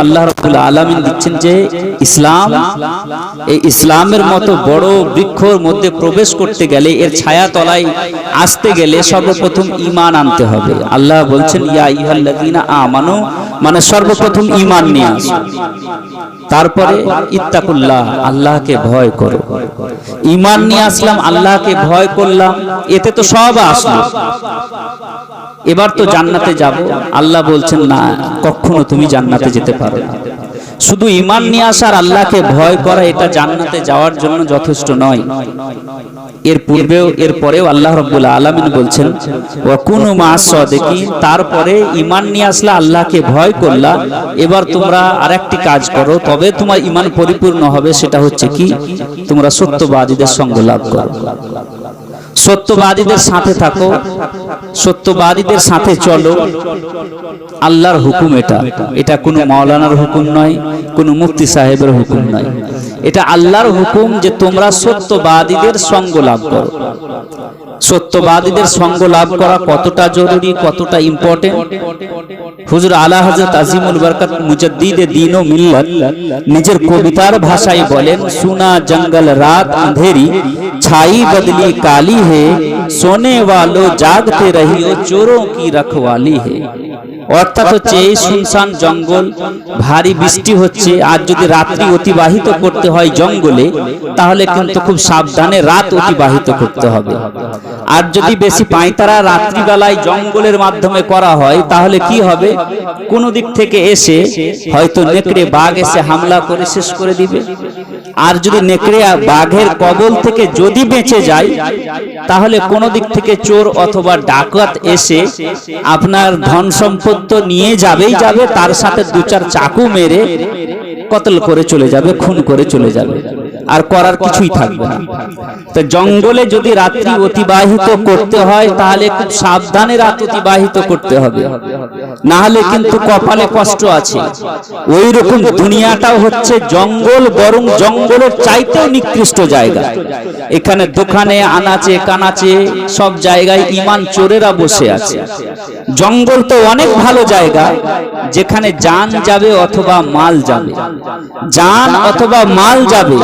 আল্লাহ রাব্বুল আলামিন দিচ্ছেন যে ইসলাম, এই ইসলামের মতো বড় বৃক্ষর মধ্যে প্রবেশ করতে গেলে, এর ছায়া তলায় আসতে গেলে সর্বপ্রথম ঈমান আনতে হবে। আল্লাহ বলছেন ইয়া আইয়ুহাল্লাযীনা আমানু, মানে সর্বপ্রথম ঈমান নিয়ে আসো, তারপরে ইত্তাকুল্লাহ, আল্লাহকে ভয় করো। ঈমান নিয়ে আসলাম, আল্লাহকে ভয় করলাম, এতে তো সব আসলো। এবার তো জান্নাতে যাব। আল্লাহ বলছেন না, কখনো তুমি জান্নাতে যেতে পারো না। শুধু ঈমান নিয়ে আসার আল্লাহকে ভয় করা এটা জান্নাতে যাওয়ার জন্য যথেষ্ট নয়। এর পূর্বেও এর পরেও আল্লাহ রাব্বুল আলামিন বলছেন ওয়া কুনু মা'আস সাদিকিন, তারপরে ঈমান নিয়ে আসলা, আল্লাহকে ভয় করলা, এবার তোমরা আরেকটি কাজ করো, তবে তোমার ঈমান পরিপূর্ণ হবে। সেটা হচ্ছে কি? তোমরা সত্যবাদীদের সঙ্গ লাভ করো, সত্যবাদীদের সাথে থাকো, সত্যবাদীদের সাথে চলো। আল্লাহর হুকুম এটা, এটা কোনো মাওলানার হুকুম নয়, কোনো মুফতি সাহেবের হুকুম নয়, এটা আল্লাহর হুকুম যে তোমরা সত্যবাদীদের সঙ্গ লাভ করো। সত্যবাদীদের সঙ্গ লাভ করা কতটা জরুরি, কতটা ইম্পর্টেন্ট, হুজুর আলা হযরত আজিমুল বরকত মুজাদ্দিদে দ্বীন ও মিল্লাত নিজের কবিতার ভাষায় বলেন, সুনা জঙ্গল রাত अंधेरी ছাই বদলি কালি হে, সোনে वालो জাগতে রহিও চোরোं की रखवाली है। অর্থাৎ হচ্ছে এই শুনশান জঙ্গল, ভারী বৃষ্টি হচ্ছে, আর যদি রাত্রি অতিবাহিত করতে হয় জঙ্গলে, তাহলে কিন্তু খুব সাবধানে রাত অতিবাহিত করতে হবে। আর যদি বেশি পাঁয়তারা রাত্রিবেলায় জঙ্গলের মাধ্যমে করা হয়, তাহলে কি হবে? কোন দিক থেকে এসে হয়তো নেকড়ে বাঘ এসে হামলা করে শেষ করে দিবে। আর যদি নেকড়ে বাঘের কবল থেকে যদি বেঁচে যায়, তাহলে কোন দিক থেকে চোর অথবা ডাকাত এসে আপনার ধন সম্পদ তো নিয়ে যাবেই যাবে, তার সাথে দু চার চাকু মেরে কতল করে চলে যাবে, খুন করে চলে যাবে, আর করার কিছুই থাকবে না। তো জঙ্গলে যদি রাত্রি অতিবাহিত করতে হয়, তাহলে খুব সাবধানে রাত অতিবাহিত করতে হবে, না হলে কিন্তু কপালে কষ্ট আছে। ওই রকম দুনিয়াটাও হচ্ছে জঙ্গল, বরং জঙ্গলের চাইতেও নিকৃষ্ট জায়গা। এখানে দোকানে আনাচে কানাচে সব জায়গায় ঈমান চোরেরা বসে আছে। জঙ্গল তো অনেক ভালো জায়গা, যেখানে জান যাবে অথবা মাল যাবে, জান অথবা মাল যাবে।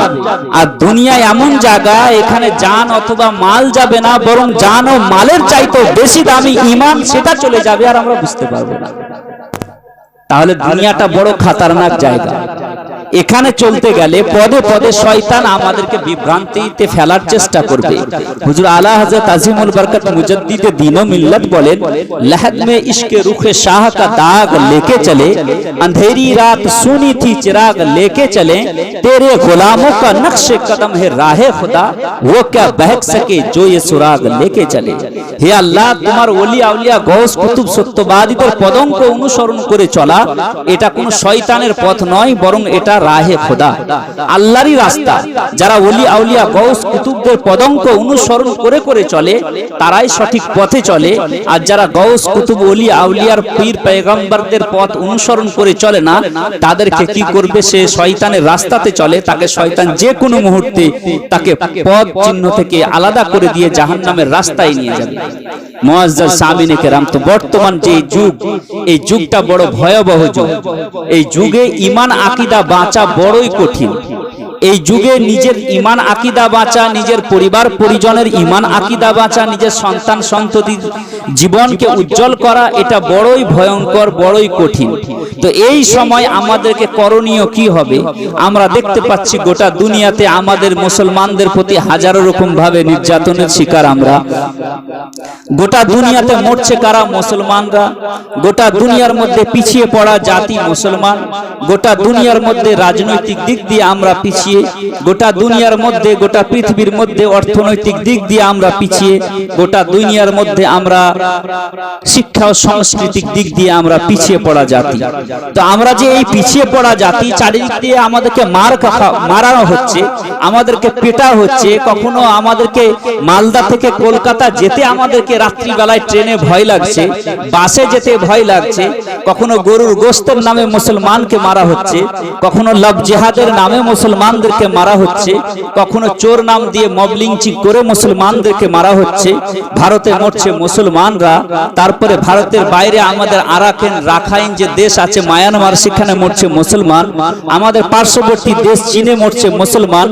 আর দুনিয়া এমন জায়গা, এখানে জান অথবা মাল যাবে না, বরং জান ও মালের চাইতেও বেশি দামি ঈমান, সেটা চলে যাবে, আর আমরা বুঝতে পারবো না। তাহলে দুনিয়াটা বড় খাতারনাক জায়গা। এখানে চলতে গেলে পদে পদে শয়তান আমাদেরকে বিভ্রান্তিতে ফেলার চেষ্টা করবে। হুজুর আলা হযরত আজিমুল বরকত মুজাদ্দিদে দ্বীন ও মিল্লাত বলেন, লহদ में इश्क रुख शाह का दाग लेके चले, अंधेरी रात सुनी थी चिराग लेके चले, तेरे गुलामों का नक्श कदम है राहे खुदा, वो क्या बहक सके जो ये सुराग लेके चले। হে আল্লাহ, তোমার ওলি আউলিয়া গৌস কুতুব সত্যবাদীদের পদঙ্ক অনুসরণ করে চলা, এটা কোনো শয়তানের পথ নয়, বরং এটা রাহে খোদা, আল্লাহরই রাস্তা। যারা ওলি আউলিয়া গৌস কুতুবদের পদঙ্ক অনুসরণ করে করে চলে, তারাই সঠিক পথে চলে। আর যারা গৌস কুতুব ওলি আউলিয়ার পীর পয়গম্বরদের পথ অনুসরণ করে চলে না, তাদেরকে কি করবে? সে শয়তানের রাস্তাতে চলে, তাকে শয়তান যে কোনো মুহূর্তে তাকে পথ চিহ্ন থেকে আলাদা করে দিয়ে জাহান্নামের রাস্তায় নিয়ে যাবে। মুআজ্জাজ সামিনে কেরাম, তো বর্তমান যে যুগ, এই যুগটা বড় ভয়াবহ যুগ। এই যুগে ঈমান আকীদা বাঁচা বড়ই কঠিন। এই যুগে নিজের ঈমান আকীদা বাঁচা, নিজের পরিবার পরিজনের ঈমান আকীদা বাঁচা, নিজের সন্তান সন্ততির জীবনকে উজ্জ্বল করা, এটা বড়ই ভয়ঙ্কর, বড়ই কঠিন। তো এই সময় আমাদেরকে করণীয় কি হবে? আমরা দেখতে পাচ্ছি গোটা দুনিয়াতে আমাদের মুসলমানদের প্রতি হাজারো রকম ভাবে নির্যাতনের শিকার আমরা। গোটা দুনিয়াতে মরছে কারা? মুসলমানরা। গোটা দুনিয়ার মধ্যে পিছিয়ে পড়া জাতি মুসলমান। গোটা দুনিয়ার মধ্যে রাজনৈতিক দিক দিয়ে আমরা পিছিয়ে, গোটা দুনিয়ার মধ্যে, গোটা পৃথিবীর মধ্যে অর্থনৈতিক দিক দিয়ে আমরা পিছিয়ে, গোটা দুনিয়ার মধ্যে আমরা শিক্ষা ও সাংস্কৃতিক দিক দিয়ে আমরা পিছিয়ে পড়া জাতি। তো আমরা যে এই পিছিয়ে পড়া জাতি, চারিদিক দিয়ে আমাদেরকে মারানো হচ্ছে, আমাদেরকে পেটা হচ্ছে। কখনো আমাদেরকে মালদা থেকে কলকাতা যেতে আমাদেরকে রাত্রিবেলায় ট্রেনে ভয় লাগছে, বাসে যেতে ভয় লাগছে। কখনো গরুর গোশতের নামে মুসলমানকে মারা হচ্ছে, কখনো লব জিহাদের নামে মুসলমানদের মুসলমানদেরকে মারা হচ্ছে, কখনো চোর নাম দিয়ে মব লিঞ্চিং করে মুসলমানদেরকে মারা হচ্ছে। ভারতে মরছে মুসলমানরা, তারপরে ভারতের বাইরে আমাদের আরাকান রাখাইন যে দেশ আছে মায়ানমার, সেখানে মরছে মুসলমান। আমাদের পার্শ্ববর্তী দেশ চীনে মরছে মুসলমান।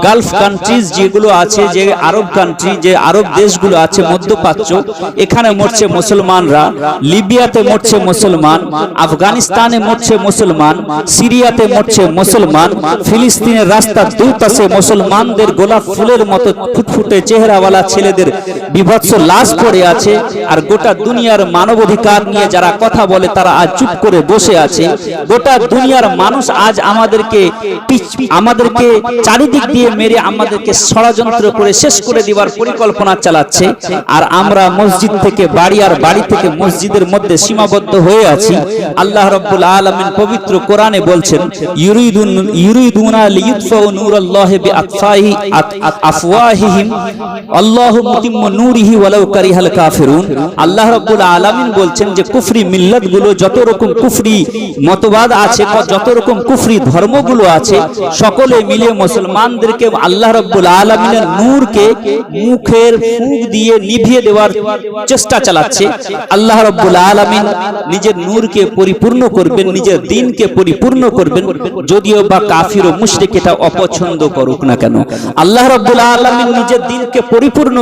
গালফ কান্ট্রিজ যেগুলো আছে, যে আরব কান্ট্রি, যে আরব দেশগুলো আছে মধ্যপ্রাচ্য, এখানে মরছে মুসলমানরা। লিবিয়াতে মরছে মুসলমান, আফগানিস্তানে মরছে মুসলমান, সিরিয়াতে মরছে মুসলমান, ফিলিস্তিনের রাস্তা দুপাশে মুসলমানদের গোলাপ ফুলের মতো ফুটফুটে চেহারাওয়ালা ছেলেদের বিভৎস লাশ পড়ে আছে। আর গোটা দুনিয়ার মানবাধিকার নিয়ে যারা কথা বলে তারা আজ চুপ করে বসে আছে। গোটা দুনিয়ার মানুষ আজ আমাদেরকে চারিদিক দিয়ে মেরে আমাদেরকে ষড়যন্ত্র করে শেষ করে দেওয়ার পরিকল্পনা চালাচ্ছে। আর আমরা মসজিদ থেকে বাড়ি আর বাড়ি থেকে মসজিদের মধ্যে সীমাবদ্ধ হয়ে আছি। আল্লাহ রাব্বুল আলামিন পবিত্র কোরআনে বলছেন, ইউরিদুনা লিইউতফাউ নূরাল্লাহি বিআফওয়াহিহিম আল্লাহু মুতিম্মু নূরিহি ওয়ালাউ কারিহাল কাফিরুন। আল্লাহ রাব্বুল আলামিন বলছেন যে কুফরি মিল্লাতগুলো, যত রকম কুফরি মতবাদ আছে, যত রকম কুফরি ধর্মগুলো আছে, সকলে মিলে মুসলমানদেরকে আল্লাহ রাব্বুল আলামিনের নূরকে মুখের ফুঁক দিয়ে নিভিয়ে দেওয়ার চেষ্টা চালাচ্ছে। আল্লাহ রাব্বুল আলামিন নিজের নূরকে পরিপূর্ণ করবেন, নিজের দ্বীনকে পরিপূর্ণ করবেন, যদিও বা কাফির ও মুশরিক এটা অপছন্দ করুক না কেন। আল্লাহ রাব্বুল আলামিন নিজের দ্বীনকে পরিপূর্ণ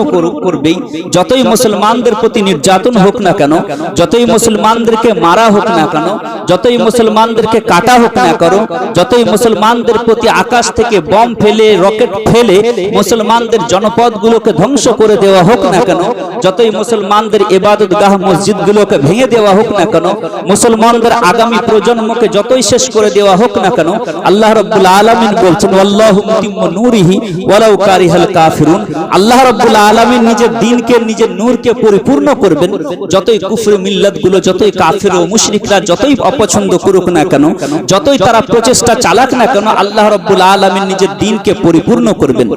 করবেই, যতই মুসলমানদের প্রতি নির্যাতন হোক না কেন, যতই মুসলমানদেরকে মারা হোক না কেন, যতই মুসলমানদেরকে কাটা হোক না কেন, যতই মুসলমানদের প্রতি আকাশ থেকে বম ফেলে, রকেট ফেলে মুসলমানদের জনপদগুলোকে ধ্বংস করে দেওয়া হোক না কেন, যতই মুসলমানদের ইবাদতগাহ মসজিদগুলোকে ভেঙে দেওয়া হোক না কেন, মুসলমানদের আগামী প্রজন্মকে যতই শেষ করে দেওয়া হোক না কেন, আল্লাহ রাব্বুল আলামিন বলছেন ওয়াল্লাহু মুতিম্মু নূরিহি ওয়ালাউ কারিহাল কাফিরুন। আল্লাহ রাব্বুল আলামিন নিজের দ্বীনকে, নিজের নূরকে পরিপূর্ণ করবেন, যতই কুফরি মিল্লাতগুলো, যতই কাফির ও মুশরিকরা যতই অপছন্দ করুক না কেন, যতই তারা প্রচেষ্টা চালাক না কেন, আল্লাহ রাব্বুল আলামিন নিজের দ্বীনকে পরিপূর্ণ করবেন।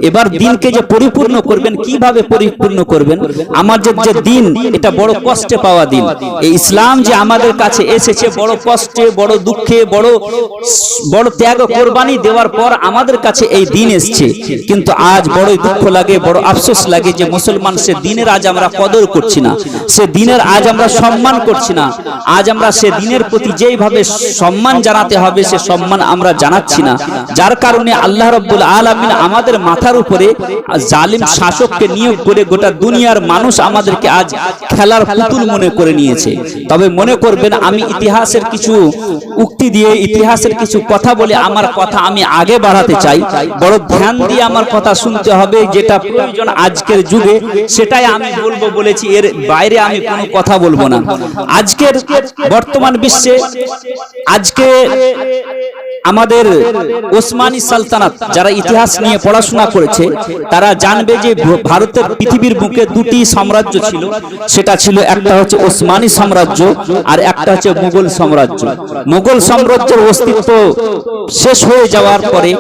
এবার দ্বীনকে যে পরিপূর্ণ করবেন, কিভাবে পরিপূর্ণ করবেন? আমাদের যে দ্বীন, এটা বড় কষ্টে পাওয়া দ্বীন। এই ইসলাম যে আমাদের কাছে এসেছে বড় কষ্টে, বড় দুঃখে, বড় ত্যাগ কোরবানি দেওয়ার পর আমাদের কাছে এই দ্বীন এসেছে। কিন্তু আজ বড়ই দুঃখ লাগে, বড় আফসোস লাগে যে মুসলমান সে দ্বীনের আজ আমরা কদর করছি না, সে দ্বীনের আজ আমরা সম্মান করছি না। আজ আমরা সে দ্বীনের প্রতি যেইভাবে সম্মান জানাতে হবে সে সম্মান আমরা জানাচ্ছি না। যার কারণে আল্লাহ রাব্বুল আলামিন আমাদের মাথার উপরে জালিম শাসককে নিয়োগ করে গোটা দুনিয়ার মানুষ আমাদেরকে আজ খেলার পুতুল মনে করে নিয়েছে। তবে মনে করবেন, আমি ইতিহাসের কিছু উক্তি দিয়ে, ইতিহাসের কিছু কথা বলে আমার কথা আমি আগে বাড়াতে চাই। বড় ধ্যান দিয়ে আমার কথা শুনতে হবে, যেটা প্রয়োজন আজকের যুগে সেটাই আমি বলবো বলেছি, এর বাইরে আমি কোনো কথা বলবো না। আজকের বর্তমান বিশ্বে আজকে আমাদের ওসমানী সালতানাত, যারা ইতিহাস নিয়ে পড়াশোনা করেছে তারা জানবে যে ভারতের পৃথিবীর বুকে দুটি সাম্রাজ্য ছিল। সেটা ছিল, একটা হচ্ছে ওসমানী সাম্রাজ্য আর একটা হচ্ছে মুঘল সাম্রাজ্য। মুঘল সাম্রাজ্যের অস্তিত্ব শেষ হয়ে যাওয়ার পরে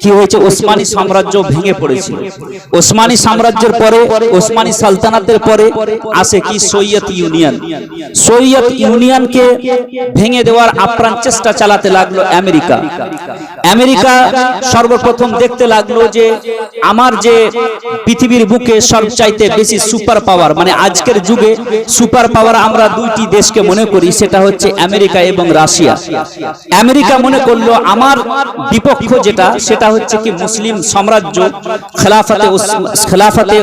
কি হয়েছে, ওসমানী সাম্রাজ্য ভেঙে পড়েছিল। ওসমানী সাম্রাজ্যের পরে, ওসমানী সালতানাতের পরে আসে কি সোভিয়েত ইউনিয়ন। সোভিয়েত ইউনিয়নকে ভেঙে দেওয়ার আপ্রাণ চেষ্টা চালাতে লাগলো আমেরিকা। আমেরিকা সর্বপ্রথম দেখতে লাগলো যে আমার যে পৃথিবীর বুকে সবচাইতে বেশি সুপার পাওয়ার, মানে আজকের যুগে সুপার পাওয়ার আমরা দুইটি দেশকে মনে করি, সেটা হচ্ছে আমেরিকা এবং রাশিয়া। আমেরিকা মনে করলো আমার বিপক্ষ যেটা, সেটা হচ্ছে কি মুসলিম সাম্রাজ্য, খেলাফতে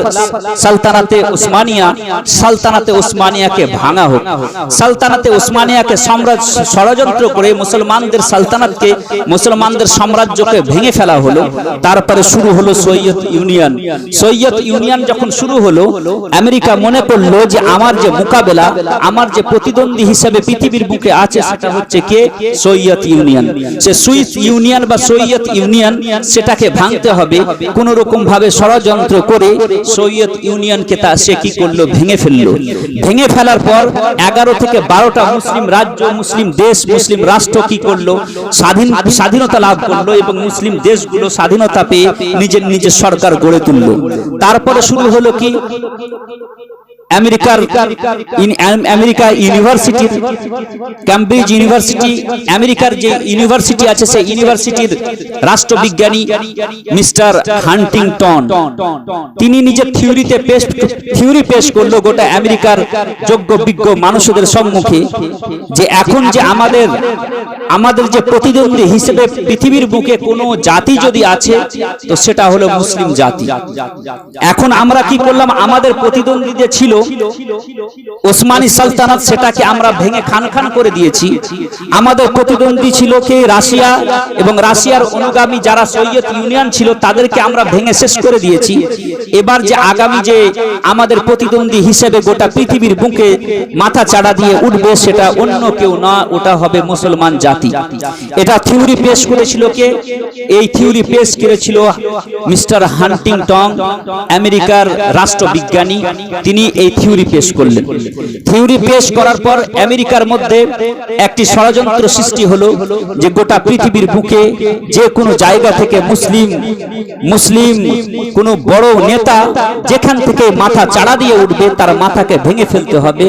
সালতানাতে উসমানিয়া, সালতানাতে উসমানিয়াকে ভাঙা হোক। সালতানাতে উসমানিয়াকে ষড়যন্ত্র করে মুসলমানদের সালতানাতকে, মুসলমানদের সাম্রাজ্যকে ভেঙে ফেলা হলো। তারপরে শুরু হলো সোভিয়েত ইউনিয়ন। সোভিয়েত ইউনিয়ন যখন শুরু হলো, আমেরিকা মনে করলো যে আমার যে মোকাবেলা, আমার যে প্রতিদ্বন্দ্বী হিসেবে পৃথিবীর বুকে আছে সেটা হচ্ছে কে, সোভিয়েত ইউনিয়ন। সে সুইস ইউনিয়ন বা সোভিয়েত ইউনিয়ন, সেটাকে ভাঙতে হবে। কোন রকম ভাবে ষড়যন্ত্র করে সোভিয়েত ইউনিয়নকে তা সে কি করলো, ভেঙে ফেললো। ভেঙে ফেলার পর 11 থেকে 12টা মুসলিম রাজ্য, মুসলিম দেশ, মুসলিম রাষ্ট্র কি করলো, স্বাধীনতা লাভ করলো এবং মুসলিম দেশগুলো স্বাধীনতা পেয়ে নিজের নিজের সরকার গড়ে তুললো। তারপরে শুরু হলো কি, আমেরিকা ইউনিভার্সিটির ক্যামব্রিজ ইউনিভার্সিটি, আমেরিকার যে ইউনিভার্সিটি আছে সেই ইউনিভার্সিটির রাষ্ট্রবিজ্ঞানী মিস্টার হান্টিংটন, তিনি নিজের থিওরি পেশ করলো গোটা আমেরিকার যোগ্য বিজ্ঞ মানুষদের সম্মুখে, যে এখন যে আমাদের যে প্রতিদ্বন্দ্বী হিসেবে পৃথিবীর বুকে কোনো জাতি যদি আছে তো সেটা হলো মুসলিম জাতি। এখন আমরা কি করলাম, আমাদের প্রতিদ্বন্দ্বী যে ছিল ওসমানী সালতানাত, সেটাকে আমরা ভেঙে খান খান করে দিয়েছি। আমাদের প্রতিদ্বন্দ্বী ছিল কে, রাশিয়া, এবং রাশিয়ার অনুগামী যারা সোভিয়েত ইউনিয়ন ছিল তাদেরকে আমরা ভেঙে শেষ করে দিয়েছি। এবার যে আগামী যে আমাদের প্রতিদ্বন্দ্বী হিসেবে গোটা পৃথিবীর বুকে মাথা চাড়া দিয়ে উঠবে সেটা অন্য কেউ না, ওটা হবে মুসলমান জাতি। এটা থিওরি পেশ করেছিল কে? এই থিওরি পেশ করেছিল মিস্টার হান্টিংটন, আমেরিকার রাষ্ট্রবিজ্ঞানী। তিনি এই থিওরি পেশ করলেন। থিওরি পেশ করার পর আমেরিকার মধ্যে একটি ষড়যন্ত্র সৃষ্টি হলো যে গোটা পৃথিবীর বুকে যে কোনো জায়গা থেকে মুসলিম কোনো বড় নেতা যেখান থেকে মাথা চাড়া দিয়ে উঠবে তার মাথাকে ভেঙে ফেলতে হবে।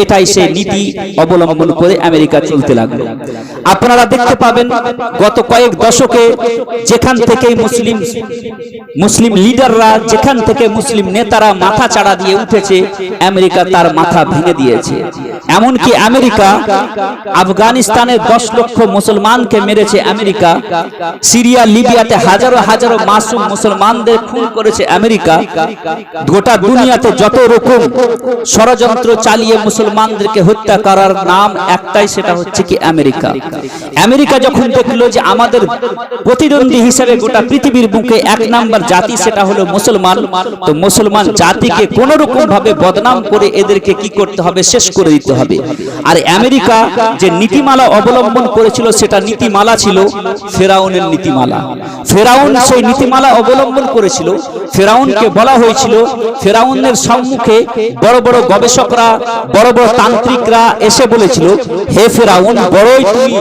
এটাই সেই নীতি অবলম্বন করে আমেরিকা চলতে লাগলো। আপনারা দেখতে পাবেন গত কয়েক দশকে যেখান থেকে মুসলিম লিডাররা, যেখান থেকে মুসলিম নেতারা মাথা চাড়া দিয়ে উঠেছে, আমেরিকা তার মাথা ভেঙে দিয়েছে। এমনকি আমেরিকা আফগানিস্তানে 10 লক্ষ মুসলমানকে মেরেছে আমেরিকা, সিরিয়া লিবিয়াতে হাজারো হাজারো মাসুম মুসলমানদের খুন করেছে আমেরিকা। গোটা দুনিয়াতে যত রকম ষড়যন্ত্র চালিয়ে মুসলমানদেরকে হত্যা করার নাম একটাই, সেটা হচ্ছে কি আমেরিকা। আমেরিকা যখন দেখলো যে আমাদের প্রতিদ্বন্দ্বী হিসেবে গোটা পৃথিবীর বুকে 1 নাম্বার জাতি সেটা হলো মুসলমান, তো মুসলমান জাতিকে কোন রকম ভাবে বদনাম করে এদেরকে কি করতে হবে, শেষ করে দিতে হবে। আর আমেরিকা যে নীতিমালা অবলম্বন করেছিল সেটা নীতিমালা ছিল ফেরাউনের নীতিমালা। ফেরাউন সেই নীতিমালা অবলম্বন করেছিল। ফেরাউনকে বলা হয়েছিল, ফেরাউনের সম্মুখে বড় বড় গবেষকরা, বড় বড় তান্ত্রিকরা এসে বলেছিল, হে ফেরাউন, বড়ই তুমি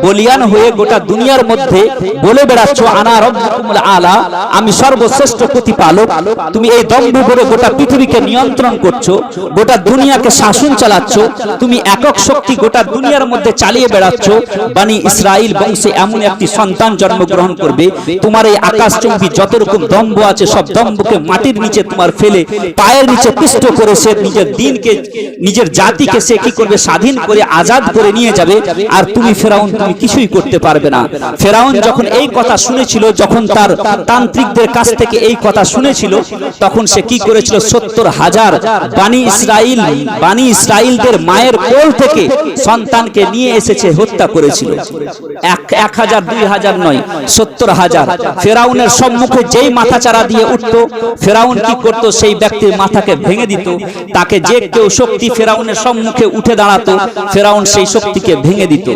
বলিয়ান হয়ে গোটা দুনিয়ার মধ্যে বলে বেড়াচ্ছ আনা রব্বুকুমুল আলা, আমি সর্বশ্রেষ্ঠ প্রতিপালক। তুমি এই দম্ভ করে গোটা পৃথিবীকে নিয়ন্ত্রণ করছো, গোটা দুনিয়াকে শাসন চালাচ্ছ, তুমি একক শক্তি গোটা দুনিয়ার মধ্যে চালিয়ে বেড়াচ্ছ। বনি ইসরাইল বংশে এমন একটি সন্তান জন্মগ্রহণ করবে, তোমার এই আকাশচুম্বী যত রকম দম্ভ আছে সব দম্ভকে মাটির নিচে তোমার ফেলে পায়ের নিচে পিষ্ট করে সে নিজের দিনকে, নিজের জাতিকে সে কি করবে, স্বাধীন করে আজাদ করে নিয়ে যাবে। আর তুমি ফেরাউন, তুমি কিছুই করতে পারবে না। ফেরাউন যখন এই কথা শুনেছিল, যখন তার তান্ত্রিকদের কাছ থেকে এই কথা শুনেছিল, তখন সে কি করেছিল, 70,000 বানি ইসরাইলদের মায়ের কোল থেকে সন্তানকে নিয়ে এসেছে, হত্যা করেছিল। 1000 2000 নয়, 70,000। ফেরাউনের সম্মুখে যেই মাথা চাড়া দিয়ে উঠতো, ফেরাউন কি করত, সেই ব্যক্তির মাথাকে ভেঙে দিত। তাকে যে কেউ শক্তি ফেরাউনের সম্মুখে উঠে দাঁড়াতো, ফেরাউন সেই শক্তিকে ভেঙে দিত।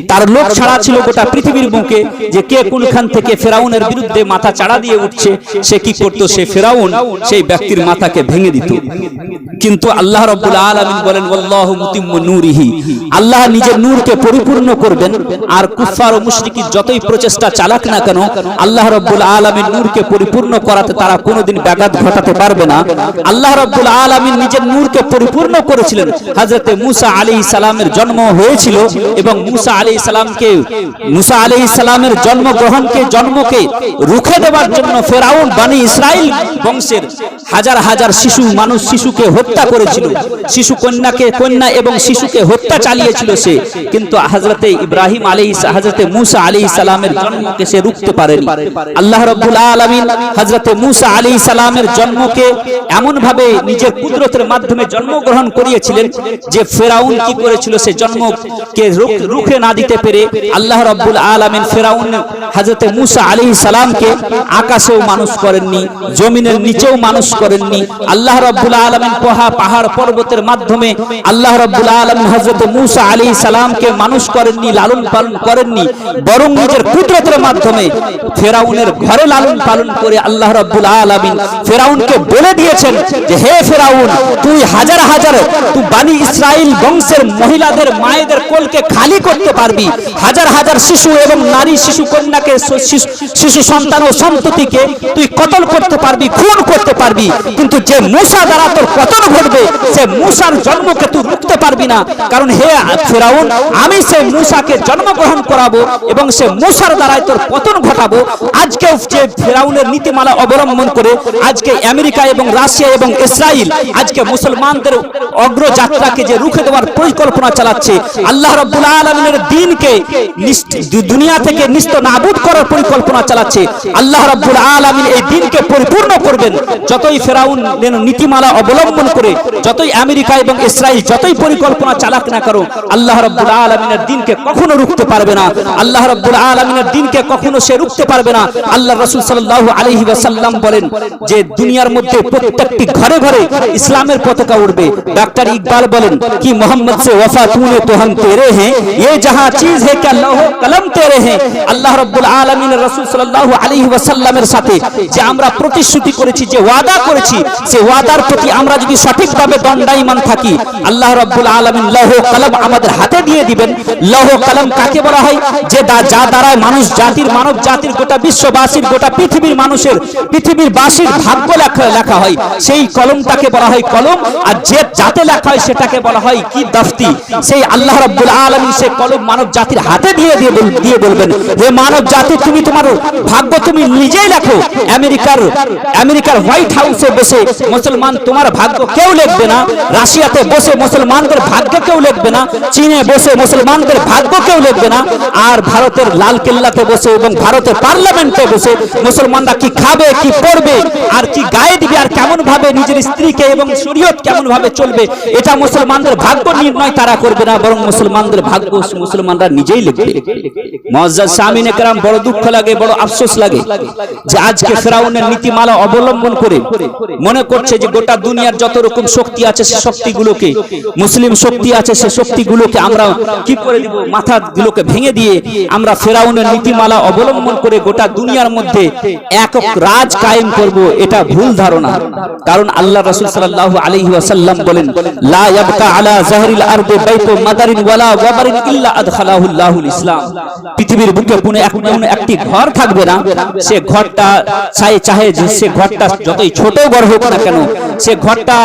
তার লোক ছাড়া ছিল গোটা পৃথিবীর বুকে যে কে কোনখান থেকে ফেরাউনের বিরুদ্ধে মাথা চাড়া দিয়ে উঠছে, সে কি করত, সে ফেরাউন সেই ব্যক্তির মাথাকে ভেঙে দিত। কিন্তু আল্লাহ রাব্বুল আলামিন বলেন, ওয়াল্লাহু মুতিম্মু নূরিহি, আল্লাহ নিজের নূরকে পরিপূর্ণ করবেন। আর কুফফার ও মুশরিকি যতই প্রচেষ্টা চালাক না কেন, আল্লাহ রাব্বুল আলামিন নূরকে পরিপূর্ণ করাতে তারা কোনোদিন ব্যাঘাত ঘটাতে পারবে না। আল্লাহ রাব্বুল আলামিন নিজের নূরকে পরিপূর্ণ করেছিলেন। হযরতে মূসা আলাইহিস সালামের জন্ম হয়েছিল এবং মূসা আলাইহিস সালামের জন্মকে রুখে দেওয়ার জন্য ফেরাউন বনি ইসরাইল বংশের হাজার হাজার শিশুকে হত্যা করেছিল। কন্যা এবং শিশুকে হত্যা চালিয়েছিল সে। কিন্তু হযরতে মূসা আলাইহিস সালামের জন্মকে সে রুখতে পারেনি। আল্লাহ রাব্বুল আলামিন হযরতে মূসা আলাইহিস সালামের জন্মকে এমন ভাবে নিজের কুদরতের মাধ্যমে জন্মগ্রহণ করিয়েছিলেন যে ফেরাউন কি করেছিল, সে জন্মকে রুখে না দিতে পেরে আল্লাহ রাব্বুল আলামিন ফেরাউন হযরতে মূসা আলাইহিস সালামকে আকাশেও মানুষ করেননি, জমিনের নিচেও মানুষ করেননি। আল্লাহ রাব্বুল আলামিন পাহাড় পর্বতের মাধ্যমে আল্লাহ রাব্বুল আলামিন হযরত মূসা আলাইহিস সালামকে মানুষ করেননি, লালন পালন করেননি, বরং নিজের কুদরতের মাধ্যমে ফেরাউনের ঘরে লালন পালন করে আল্লাহ রাব্বুল আলামিন ফেরাউনকে বলে দিয়েছেন যে হে ফেরাউন, তুই হাজার হাজার তুই বনি ইসরাইল বংশের মহিলাদের মায়েদের কোলকে খালি করতে পারবি, হাজার হাজার শিশু এবং নারী শিশু কন্যাকে শিশু সন্তান ও সন্ততিকে তুই কতল করতে পারবি, খুন করতে পারবি, কিন্তু যে মূসা দ্বারা তোর পতন ঘটবে সে মূসার জন্মকে তুই রুখতে পারবি না। কারণ হে ফেরাউন, আমি সেই মূসাকে জন্মগ্রহণ করাবো এবং সে মূসার দ্বারাই তোর পতন ঘটাবো। আজকে যে ফেরাউনের নীতিমালা অবলম্বন করে আজকে আমেরিকা এবং রাশিয়া এবং ইসরায়েল আজকে মুসলমানদের অগ্রযাত্রাকে যে রুখে দেওয়ার পরিকল্পনা চালাচ্ছে, আল্লাহ রাব্বুল আলামিনের দ্বীনকে দুনিয়া থেকে নিস্তনাবুদ করার পরিকল্পনা চালাচ্ছে, আল্লাহ রাব্বুল আলামিন এই দ্বীনকে পরিপূর্ণ করবেন। যতই ফেরাউন নীতিমালা অবলম্বন করে, যতই আমেরিকা এবং ইসরায়েল যতই পরিকল্পনা চালাক না করো, আল্লাহ রাব্বুল আলামিনের দ্বীনকে কখনো রুখতে পারবে না। আল্লাহ রাব্বুল আলামিনের দ্বীনকে কখনো সে রুখতে পারবে না। আল্লাহ রাসূল সাল্লাল্লাহু আলাইহি ওয়াসাল্লাম বলেন যে দুনিয়ার মধ্যে প্রত্যেকটি ঘরে ঘরে ইসলামের পতাকা উড়বে। ডাক্তার ইকবাল বলেন কি মোহাম্মদ से वफा तूने तो हम तेरे हैं, ये जहां चीज है क्या लौह कलम तेरे हैं। আল্লাহ রাব্বুল আলামিন রাসূল সাল্লাল্লাহু আলাইহি ওয়াসাল্লামের সাথে যে আমরা প্রতিশ্রুতি করেছি, যে ওয়াদা করেছি, সে ওয়াদার প্রতি আমরা যদি সঠিকভাবে দণ্ডায়মান থাকি, আল্লাহ রাব্বুল আলামিন লৌহ কলম আমাদের হাতে দিয়ে দিবেন। লৌহ কলম কাকে বলা হয়? যে যা দ্বারা মানুষ জাতির, মানব জাতির, গোটা বিশ্ববাসীর, গোটা পৃথিবীর মানুষের, পৃথিবীর বাসীর ভাগ্য লেখা হয়, সেই কলমটাকে বলা হয় কলম। আর যে যাতে লেখা হয় সেটাকে বলা হয় কি? দফতি। সেই আল্লাহ রাব্বুল আলামিন সেই কলম মানব জাতির হাতে দিয়ে বলবেন, হে মানব জাতি, তুমি তোমার ভাগ্য তুমি নিজেই লেখো। আমেরিকার হোয়াইট হাউসে বসে মুসলমান তোমার ভাগ্য কেউ লিখবে না, রাশিয়াতে বসে মুসলমানদের ভাগ্য কেউ লিখবে না, চীনে বসে মুসলমানদের ভাগ্য কেউ লিখবে না, আর ভারতের লাল কেল্লাতে বসে এবং ভারতের পার্লামেন্টে বসে মুসলমানরা কি খাবে, কি পড়বে, আর কি গায়ে দিবে, আর কেমন ভাবে নিজের স্ত্রীকে এবং শরীয়ত কেমন ভাবে চলবে, এটা মুসলমানদের ভাগ্য নির্ণয় তারা করবে না, বরং মুসলমানদের ভাগ্য মুসলমানরা নিজেই লিখবে। মুআজ্জাজ সামিনে কেরাম, বড় দুঃখ লাগে, বড় আফসোস লাগে যে আজকে ফেরাউনের নীতিমালা অবলম্বন করে মনে করছে যে গোটা দুনিয়ার যত রকম শক্তি আছে সে শক্তিগুলোকে, মুসলিম শক্তি আছে সে শক্তিগুলোকে আমরা কি করে দিব, মাথাগুলোকে ভেঙে দিয়ে আমরা ফেরাউনের নীতিমালা অবলম্বন করে গোটা দুনিয়ার মধ্যে একক রাজ কায়েম করব। এটা ভুল ধারণা। কারণ আল্লাহ রাসূল সাল্লাল্লাহু আলাইহি ওয়াসাল্লাম বলেন, লা ইয়াবকা আলা জাহরিল আরদি বাইতু মাদারিন ওয়ালা ওয়াবারিন ইল্লা আদখালাহুল্লাহুল ইসলাম। পৃথিবীর বুকে কোনো একটি ঘর থাকবে না, সে ঘরটা চাহে সে ঘরটা যতই ছোট ঘর হোক না কেন, সে ঘরটা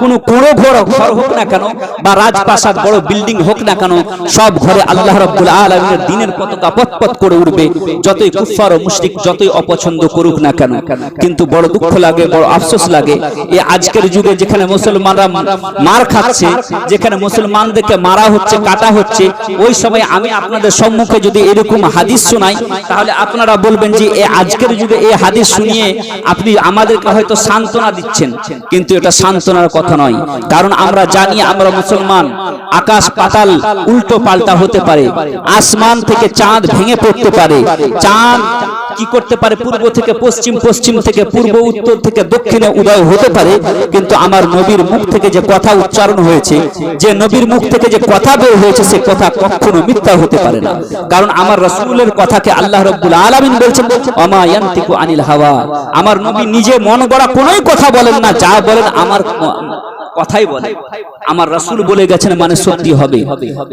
কোনো ঘর হোক না কেন, বা রাজপ্রাসাদ বড় বিল্ডিং হোক না কেন, সব ঘরে আল্লাহ রাব্বুল আলামিনের দ্বীনের পতাকা পতপত করে উঠবে, যতই কুফফার ও মুশরিক যতই অপছন্দ করুক না কেন। কিন্তু বড় দুঃখ লাগে, বড় আফসোস লাগে, এই আজকের যুগে যেখানে মুসলমানরা মার খাচ্ছে, যেখানে মুসলমানদেরকে মারা হচ্ছে, কাটা হচ্ছে, ওই সময় আমি আপনাদের সম্মুখে যদি এরকম হাদিস শোনাই, তাহলে আপনারা বলবেন যে আজকের যুগে এই হাদিস শুনিয়ে আপনি আমাদেরকে হয়তো সান্ত্বনা দিচ্ছেন, কিন্তু এটা সান্ত্বনার কথা নয়। কারণ আমরা জানি আমরা মুসলমান, আকাশ পাতাল উল্টো পাল্টা হতে পারে, আসমান থেকে চাঁদ ভেঙে পড়তে পারে, চাঁদ কি করতে পারে, পূর্ব থেকে পশ্চিম, পশ্চিম থেকে পূর্ব, উত্তর থেকে দক্ষিণে উদয় হতে পারে, কিন্তু আমার নবীর মুখ থেকে যে কথা উচ্চারণ হয়েছে, যে নবীর মুখ থেকে যে কথা বের হয়েছে, সে কথা কখনো মিথ্যা হতে পারে না। কারণ আমার রাসূলের কথাকে আল্লাহ রাব্বুল আলামিন বলেছেন, ওমা ইয়ানতিকু আনিল হাওয়া। আমার নবী নিজে মন গড়া কোনোই কথা বলেন না, যা বলেন আমার কথাই বলে, আমার রাসূল বলে গেছেন মানে সত্যি হবে।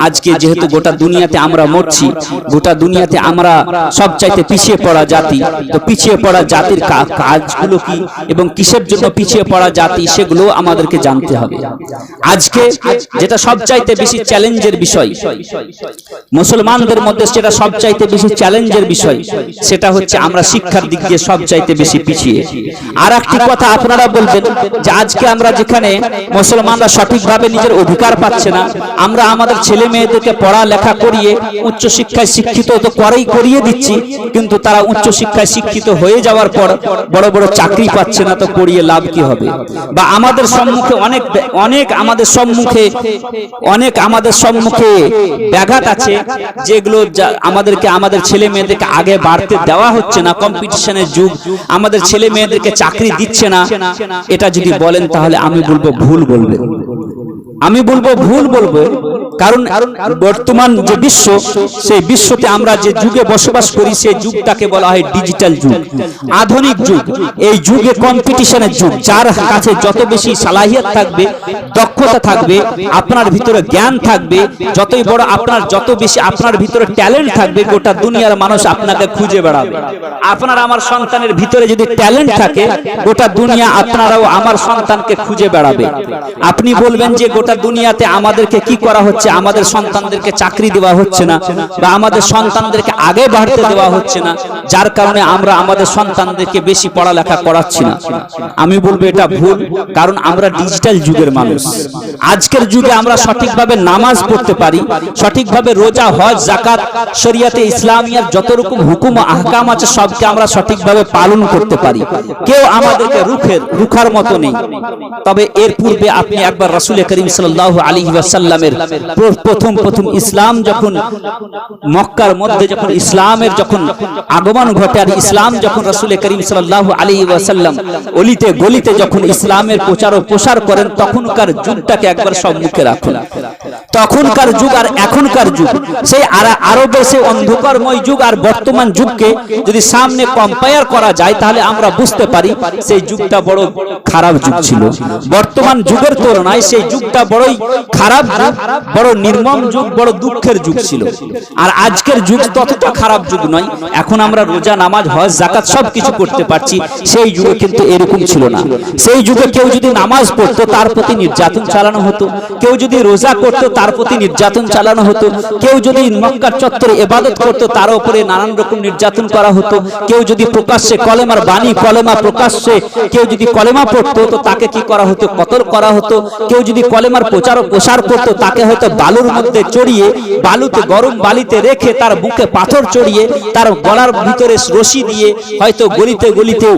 আজকে যেহেতু গোটা দুনিয়াতে আমরা মরছি, গোটা দুনিয়াতে আমরা সবচাইতে পিছিয়ে পড়া জাতি, তো পিছিয়ে পড়া জাতির কাজগুলো কি এবং কিসের জন্য পিছিয়ে পড়া জাতি, সেগুলো আমাদেরকে জানতে হবে। আজকে যেটা সবচাইতে বেশি চ্যালেঞ্জের বিষয় মুসলমানদের মধ্যে, সেটা সবচাইতে বেশি চ্যালেঞ্জের বিষয়, সেটা হচ্ছে আমরা শিক্ষার দিক দিয়ে সবচাইতে বেশি পিছিয়ে। আর একটি কথা আপনারা বলবেন যে আজকে আমরা যেখানে মুসলমানরা সঠিকভাবে নিজের অধিকার পাচ্ছে না, আমরা আমাদের ছেলে মেয়েদেরকে পড়ালেখা করিয়ে উচ্চ শিক্ষায় শিক্ষিত তো করিয়ে দিচ্ছি, কিন্তু তারা উচ্চ শিক্ষায় শিক্ষিত হয়ে যাওয়ার পর বড় বড় চাকরি পাচ্ছে না, তো পড়িয়ে লাভ কি হবে? বা আমাদের সম্মুখে অনেক আমাদের সম্মুখে ব্যাঘাত আছে, যেগুলো আমাদেরকে, আমাদের ছেলে মেয়েদেরকে আগে বাড়তে দেওয়া হচ্ছে না। কম্পিটিশনের যুগ, আমাদের ছেলে মেয়েদেরকে চাকরি দিচ্ছে না। এটা যদি বলেন তাহলে আমি বলবো ভুল বলবেন। আমি বলবো ভুল বলবো, কারণ বর্তমান যে বিশ্ব, সেই বিশ্বতে আমরা যে যুগে বসবাস করি সেই যুগটাকে বলা হয় ডিজিটাল যুগ, আধুনিক যুগ। এই যুগে কম্পিটিশনের যুগ। যার কাছে যত বেশি সালাহিয়ত থাকবে, দক্ষতা থাকবে, আপনার ভিতরে জ্ঞান থাকবে, যতই বড় আপনার, যত বেশি আপনার ভিতরে ট্যালেন্ট থাকবে, গোটা দুনিয়ার মানুষ আপনাকে খুঁজে বেড়াবে। আপনার আমার সন্তানের ভিতরে যদি ট্যালেন্ট থাকে, গোটা দুনিয়া আপনারাও আমার সন্তানকে খুঁজে বেড়াবে। আপনি বলবেন যে গোটা দুনিয়াতে আমাদেরকে কি করা হচ্ছে, আমাদের সন্তানদেরকে চাকরি দেওয়া হচ্ছে না, বা আমাদের সন্তানদেরকে আগে বাড়তে দেওয়া হচ্ছে না, যার কারণে আমরা আমাদের সন্তানদেরকে বেশি পড়ালেখা করাচ্ছি না। আমি বলবো এটা ভুল, কারণ আমরা ডিজিটাল যুগের মানুষ। আজকের যুগে আমরা সঠিকভাবে নামাজ পড়তে পারি, সঠিকভাবে রোজা, হজ, যাকাত, শরিয়াতে ইসলামিয়ার যত রকম হুকুম আহকাম আছে সবকে আমরা সঠিকভাবে পালন করতে পারি। কেউ আমাদেরকে রুখার মতো নেই। তবে এর পূর্বে আপনি একবার রাসূল করিম সাল্লাল্লাহু আলাইহি ওয়াসাল্লামের প্রথম ইসলাম যখন মক্কার মধ্যে যখন ইসলামের যখন আগমন ঘটে, আর ইসলাম যখন রাসূল করিম সাল্লাল্লাহু আলাইহি ওয়াসাল্লাম অলিতে গলিতে যখন ইসলামের প্রচার ও প্রসার করেন, তখনকার যুগটাকে একবার সম্মুখে রাখুন। তখনকার যুগ আর এখনকার যুগ, সেই আরবের সেই অন্ধকারময় যুগ আর বর্তমান যুগকে যদি সামনে কম্পেয়ার করা যায়, তাহলে আমরা বুঝতে পারি সেই যুগটা বড় খারাপ যুগ ছিল। বর্তমান যুগের তুলনায় সেই যুগটা বড়ই খারাপ যুগ, বড় নির্মম যুগ, বড় দুঃখের যুগ ছিল। আর আজকের যুগ ততটা খারাপ যুগ নয়। এখন আমরা রোজা, নামাজ, হজ, যাকাত সবকিছু করতে পারছি। সেই যুগে কিন্তু এরকম ছিল না। সেই যুগে কেউ যদি নামাজ পড়তো তার প্রতি নির্যাতন চালানো হতো, কেউ যদি রোজা করতো তার প্রতি নির্যাতন চালানো হতো, কেউ যদি মক্কার চত্বরে ইবাদত করতো তার উপরে নানান রকম নির্যাতন করা হতো, কেউ যদি প্রকাশ্যে কলেমার বাণী, কলেমা প্রকাশ্যে কেউ যদি কলেমা পড়তো তো তাকে কি করা হতো, কতল করা হতো। কেউ যদি কলেমার প্রচার ও প্রসার করতো তাকে হয়তো বালুর মধ্যে চড়িয়ে, বালুতে গরম বালিতে রেখে তার বুকে পাথর চড়িয়ে তার গলার ভিতরে রশি দিয়ে হয়তো গলিতে গলিতে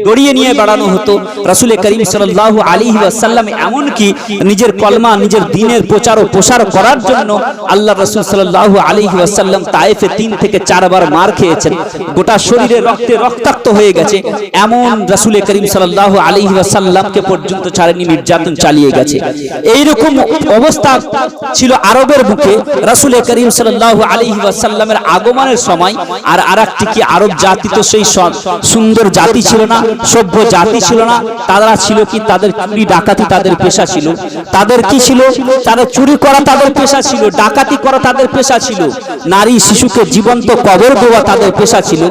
দড়িয়ে নিয়ে বেড়ানো হতো। রাসূল করিম সাল্লাল্লাহু আলাইহি ওয়াসাল্লাম এমনকি নিজের কলমা, নিজের দ্বীনের প্রচার ও প্রসার করার জন্য আল্লাহ রাসূল সাল্লাল্লাহু আলাইহি ওয়াসাল্লাম তায়েফে 3 থেকে 4 বার মার খেয়েছেন, গোটা শরীরে রক্তে রক্তাক্ত হয়ে গেছে। এমন রাসূল করিম সাল্লাল্লাহু আলাইহি ওয়াসাল্লামকে পর্যন্ত ছাড়েনি, নির্যাতন চালিয়ে গেছে। এইরকম অবস্থা ছিল আরবের বুকে রাসূল করিম সাল্লাল্লাহু আলাইহি ওয়াসাল্লামের আগমনের সময়। আর আরেকটি কি, আরব জাতি তো সেই সুন্দর জাতি ছিল না, সভ্য জাতি ছিল না। তারা ছিল কি, তাদের চুরি ডাকাতি তাদের পেশা ছিল। তাদের কি ছিল, তারা চুরি করা তাদের পেশা ছিল, ডাকাতি করা তাদের পেশা ছিল, নারী শিশুকে জীবন্ত কবর দেওয়া তাদের পেশা ছিল,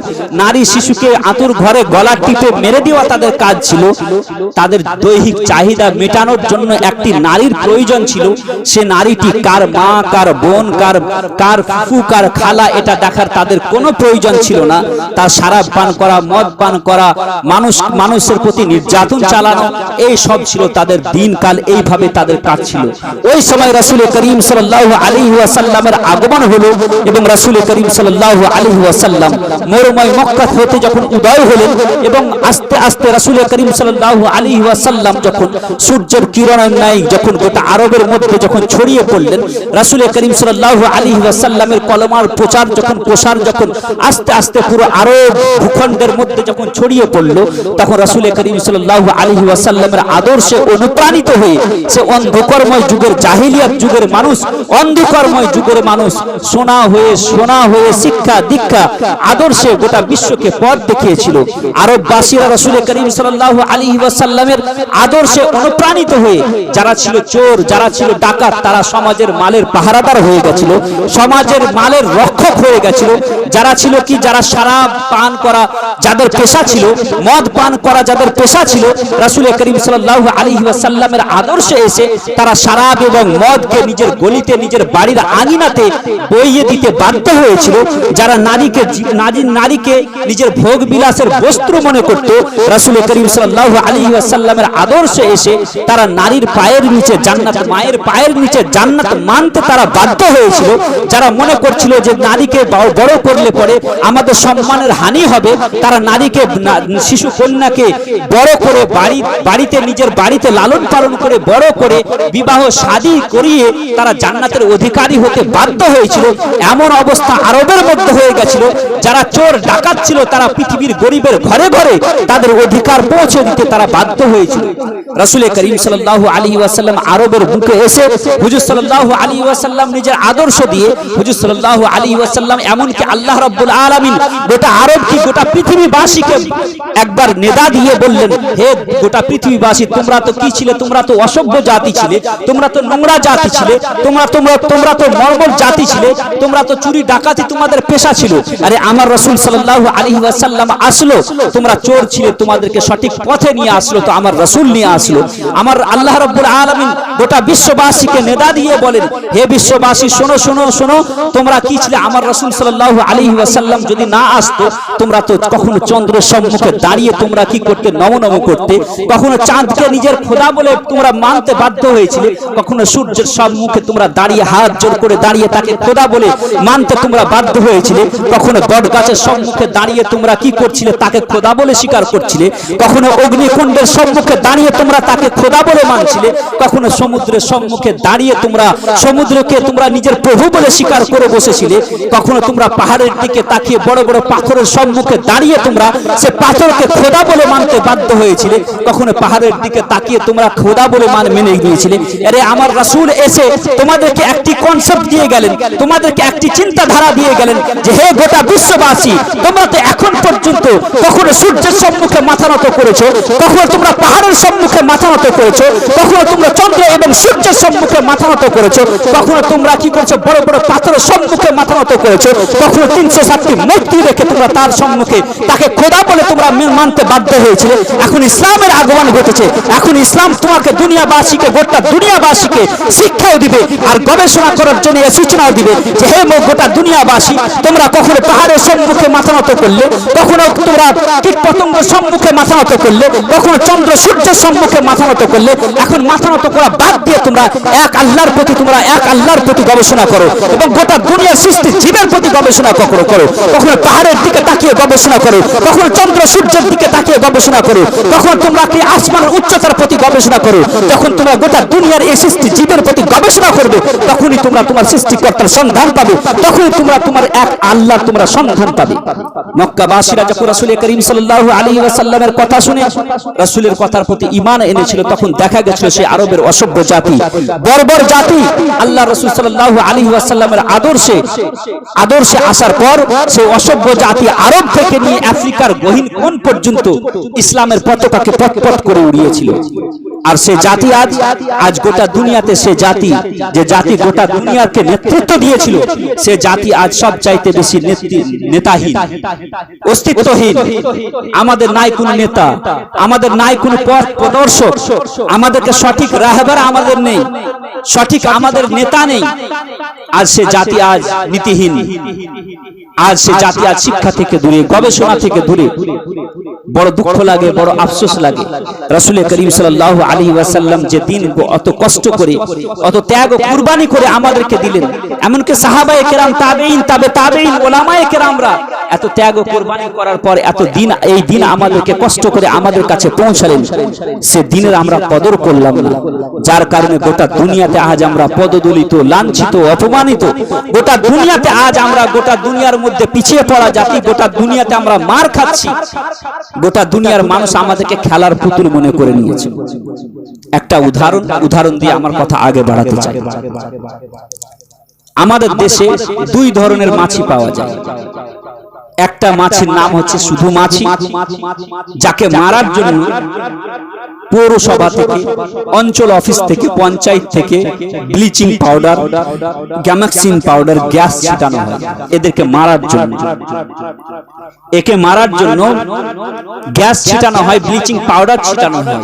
নারী শিশুকে আতুর ঘরে গলা টিপে মেরে দেওয়া তাদের কাজ ছিল। তাদের দৈহিক চাহিদা মেটানোর জন্য একটি নারীর প্রয়োজন ছিল। সে নারীটি কার মা, কার বোন, কার ফুফু, কার খালা, এটা দেখার তাদের কোনো প্রয়োজন ছিল না। তার শরাব পান করা, মদ পান করা, মানুষের প্রতি নির্যাতন চালানো, এই সব ছিল তাদের দিনকাল। এইভাবে তাদের কাজ ছিল। ওই সময় রাসূল করিম সাল্লাল্লাহু আলাইহি ওয়াসাল্লামের আগমন হলো এবং রাসূল করিম সাল্লাল্লাহু আলাইহি ওয়াসাল্লাম মরুময় মক্কা হতে যখন উদয় হলেন এবং আস্তে আস্তে রাসূল করিম সাল্লাল্লাহু আলাইহি ওয়াসাল্লাম যখন সূর্যের কিরণের ন্যায় যখন গোটা আরবের মধ্যে যখন ছড়িয়ে পড়লেন, রাসূল করিম সাল্লাল্লাহু আলাইহি ওয়াসাল্লামের কলমার প্রচার যখন আস্তে আস্তে পুরো আরব ভূখণ্ডের মধ্যে যখন ছড়িয়ে পড়ল, তখন রাসূল করিম সাল্লাল্লাহু আলাইহি ওয়াসাল্লামের আদর্শে অনুপ্রাণিত হয়ে সে অন্ধকারময় যুগের জাহিলিয়াত যুগের মানুষ, অন্ধকারময় যুগের মানুষ সোনা হয়ে শিক্ষা দীক্ষা আদর্শে গোটা বিশ্বকে পথ দেখিয়েছিল। আরববাসীরা রাসূল করিম সাল্লাল্লাহু আলাইহি ওয়াসাল্লামের আদর্শে অনুপ্রাণিত হয়ে যারা ছিল চোর, যারা ছিল ডাকাত, তারা সমাজের মালের পাহারাদার হয়ে গেছিল, সমাজের মালের রক্ষক হয়ে গেছিল। যারা ছিল কি, যারা শরাব পান করা যাদের পেশা ছিল, মদ পান করা যাদের পেশা ছিল, রাসূল করিম সাল্লাল্লাহু আলাইহি ওয়াসাল্লামের আদর্শে এসে তারা শরাব এবং মদকে নিজের গলিতে, নিজের বাড়ির আঙিনাতে বইয়ে দিতে বাধ্য হয়েছিল। যারা নারীকে নিজের ভোগ বিলাসের বস্ত্র মনে করত, রাসূল করিম সাল্লাল্লাহু আলাইহি ওয়াসাল্লামের আদর্শে এসে তারা নারীর পায়ের নিচে জান্নাত, মায়ের পায়ের নিচে জান্নাত মানতে তারা বাধ্য হয়েছিল। যারা মনে করছিল যে নারীকে বড় করলে পরে আমাদের সম্মানের হানি হবে। তারা নারীকে, শিশু কন্যাকে বড় করে বাড়িতে নিজের বাড়িতে লালন পালন করে বড় করে বিবাহ শাদী করিয়ে তারা জান্নাতের অধিকারী হতে বাধ্য হয়েছিল। এমন অবস্থা আরবের মধ্যে হয়ে গেছিল, যারা চোর ডাকাত ছিল তারা পৃথিবীর গরিবের ঘরে ঘরে তাদের অধিকার পৌঁছে দিতে তারা বাধ্য হয়েছিল। রাসূল করিম সাল্লাল্লাহু আলাইহি ওয়াসাল্লাম আরবের বুকে এসে হুজুর সাল্লাল্লাহু আলাইহি ওয়াসাল্লাম নিজের আদর্শ দিয়ে হুজুর সাল্লাল্লাহু আলাইহি ওয়াসাল্লাম এমনকি আল্লাহ রাব্বুল আলামিন গোটা আরব কি গোটা পৃথিবীবাসীকে একবার নেদা দিয়ে বললেন, হে গোটা পৃথিবীবাসী, তোমরা তো কি ছিলে? তোমরা তো অসভ্য জাতি ছিলে, তোমরা তো নোংরা জাতি ছিলে, তোমরা তো মর্মর জাতি ছিলে, তোমরা তো চুরি ডাকাতি তোমাদের পেশা ছিল। আরে আমার রাসূল সাল্লাল্লাহু আলাইহি ওয়াসাল্লাম আসলো, তোমরা চোর ছিলে, তোমাদেরকে সঠিক পথে নিয়ে আসলো, তো আমার রাসূল নিয়ে আসলো। আমার আল্লাহ রাব্বুল আলামিন গোটা বিশ্ববাসীকে নেদা দিয়ে বলেন, হে বিশ্ববাসী, শোনো শোনো শোনো, তোমরা কি ছিলে? আমার রাসূল সাল্লাল্লাহু আলাইহি ওয়াসাল্লাম যদি না আসতো, তোমরা তো কখনো চন্দ্রের সম্মুখে দাঁড়িয়ে তোমরা কি করতে? নম নম করতে। কখনো চাঁদকে নিজের খোদা বলে তোমরা মানতে বাধ্য হয়েছিলে, কখনো সূর্যের সম্মুখে তোমরা দাঁড়িয়ে হাত জোর করে দাঁড়িয়ে তাকে খোদা বলে মানতে তোমরা বাধ্য হয়েছিলে, কখনো বটগাছের সম্মুখে দাঁড়িয়ে তোমরা কি করছিলে? তাকে খোদা বলে স্বীকার করছিলে, কখনো অগ্নিকুণ্ডের সম্মুখে দাঁড়িয়ে তোমরা তাকে খোদা বলে মানছিলে, কখনো সমুদ্রের সম্মুখে দাঁড়িয়ে তোমরা সমুদ্রকে তোমরা নিজের প্রভু বলে স্বীকার করে বসেছিলে, কখনো তোমরা পাহাড়ের দিকে তাকিয়ে বড় বড় পাথরের সম্মুখে দাঁড়িয়ে তোমরা সে পাথরকে খোদা বলে মানতে বাধ্য হয়েছিলে, কখনো পাহাড়ের দিকে তাকিয়ে তোমরা খোদা বলে মেনে নিয়েছিলে। আরে আমার রাসূল এসে তোমাদেরকে একটি কনসেপ্ট দিয়ে গেলেন, তোমাদেরকে একটি চিন্তাধারা দিয়ে গেলেন যে হে গোটা বিশ্ববাসী, তোমরা তো এখন পর্যন্ত কখনো সূর্যের সম্মুখে মাথা নত করেছো, কখনো তোমরা পাহাড়ের সম্মুখে মাথা নত করেছো, কখনো তোমরা চন্দ্র এবং সূর্যের সম্মুখে মাথা নত করেছো, কখনো তোমরা কি করছো? বড় বড় পাথরের সম্মুখে মাথা নত করেছো, কখনো 360টি মূর্তি রেখে তোমরা তার সম্মুখে তাকে খোদা বলে তোমরা মানতে বাধ্য হয়েছিলে। এখন ইসলামের আগমন ঘটেছে, এখন ইসলাম তোমাকে দুনিয়াবাসীকে, গোটা দুনিয়াবাসীকে শিক্ষাও দিবে আর গবেষণা করার জন্য সূচনাও দিবে যে হে গোটা দুনিয়াবাসী, তোমরা কখনো পাহাড়ের সম্মুখে মাথা নত করলে, কখনো তোমরা কীট পতঙ্গের সম্মুখে মাথা নত করলে, কখনো চন্দ্র সূর্যের সম্মুখে মাথা নত করলে, এখন মাথা নত করা বাদ দিয়ে তোমরা এক আল্লাহর প্রতি গবেষণা করো এবং গোটা দুনিয়ার সৃষ্টি জীবের প্রতি গবেষণা করো। কখনো পাহাড়ের দিকে তাকিয়ে গবেষণা করো, কখনো চন্দ্র সূর্যের দিকে তাকিয়ে গবেষণা করো, কখনো তোমরা কি আসমানের উচ্চতার প্রতি গবেষণা করো। যখন তোমরা গোটা দুনিয়ার এই সৃষ্টি জীবের প্রতি গবেষণা করবে, তখনই তোমরা তোমার সৃষ্টিকর্তার সন্ধান পাবে, তখনই তোমরা তোমার এক আল্লাহর তোমরা সন্ধান পাবে। মক্কাবাসীরা যখন রাসূল করিম সাল্লাল্লাহু আলাইহি ওয়াসাল্লামের কথা শুনে রাসূলের কথার প্রতি ঈমান এনেছিল, তখন দেখা গেছিল সে আরবের অসভ্য জাতি, বর্বর জাতি। আল্লাহ রাসূল সাল্লাল্লাহু আলাইহি ওয়াসাল্লামের আদর্শে আসার পর সেই অসভ্য জাতি আরব থেকে নিয়ে আফ্রিকার গহীন কোণ পর্যন্ত ইসলামের পতাকাকে পটপট করে উড়িয়েছিল। আর সে জাতি আজ গোটা দুনিয়াতে, সে জাতি যে জাতি গোটা দুনিয়াকে নেতৃত্ব দিয়েছিল, সে জাতি আজ সব চাইতে বেশি নেতাহীন, অস্তিত্বহীন। আমাদের নাই কোনো নেতা, আমাদের নাই কোনো পথ প্রদর্শক, আমাদেরকে সঠিক রাহবার আমাদের নেই, সঠিক আমাদের নেতা নেই। আজ সে জাতি আজ নীতিহীন, আজ সে জাতি আজ শিক্ষা থেকে দূরে, গবেষণা থেকে দূরে। বড় দুঃখ লাগে, বড় আফসোস লাগে। রাসূল করিম সাল্লাল্লাহু আলাইহি ওয়াসাল্লাম যে দিন অত কষ্ট করে, অত ত্যাগ ও কুরবানি করে আমাদেরকে দিলেন, এমনকি সাহাবায়ে কেরাম, তাবেঈন, তাবেঈন, উলামায়ে কেরামরা এত ত্যাগ ও কুরবানি করার পর এত দিন, এই দিন আমাদেরকে কষ্ট করে আমাদের কাছে পৌঁছালেন, সে দিনের আমরা কদর করলাম না, যার কারণে গোটা দুনিয়াতে আজ আমরা পদদলিত, লাঞ্ছিত, অপমানিত। গোটা দুনিয়াতে আজ আমরা গোটা দুনিয়ার মধ্যে পিছিয়ে পড়া জাতি, গোটা দুনিয়াতে আমরা মার খাচ্ছি। গোটা দুনিয়ার মানুষ আমাদেরকে খেলার পুতুল মনে করে নিয়েছে। একটা উদাহরণ দিয়ে আমার কথা আগে বাড়াতে চাই। আমাদের দেশে দুই ধরনের মাছি পাওয়া যায়। একটা মাছির নাম হচ্ছে শুধু মাছি, যাকে মারার জন্য পৌরসভা থেকে, অঞ্চল অফিস থেকে, পঞ্চায়েত থেকে bleaching powder, gammaxene powder, gas ছিটানো হয় এদেরকে মারার জন্য। একে মারার জন্য গ্যাস ছিটানো হয়, ব্লিচিং পাউডার ছিটানো হয়।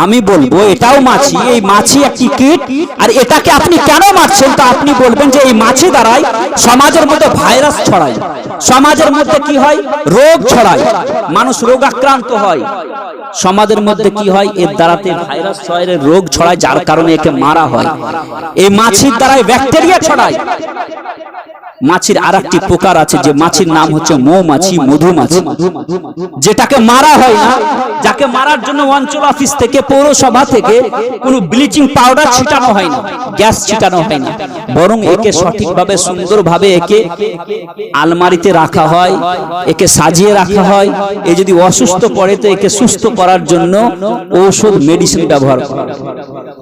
আমি বলবো এটাও মাছি, এই মাছি একটি কীট। আর এটাকে আপনি কেন মারছেন? তো আপনি বলবেন যে এই মাছি দ্বারাই সমাজের মধ্যে ভাইরাস ছড়ায়, সমাজের মধ্যে কি হয়? রোগ ছড়ায়, মানুষ রোগ আক্রান্ত হয়। সমাজের মধ্যে কি হয়? এর দ্বারাতে ভাইরাস ছড়ায়, রোগ ছড়ায়, যার কারণে একে মারা হয়। এই মাছির দ্বারাই ব্যাকটেরিয়া ছড়ায়। মাছির আরেকটি প্রকার আছে, যে মাছির নাম হচ্ছে মৌমাছি, মধুমাছি, যেটাকে মারা হয় না, যাকে মারার জন্য অঞ্চল অফিস থেকে, পৌরসভা থেকে কোনো ব্লিচিং পাউডার ছিটানো হয় না, গ্যাস ছিটানো হয় না, বরং একে সঠিকভাবে সুন্দরভাবে একে আলমারিতে রাখা হয়, একে সাজিয়ে রাখা হয়। এ যদি অসুস্থ পড়ে তো একে সুস্থ করার জন্য ঔষধ মেডিসিন ব্যবহার করা।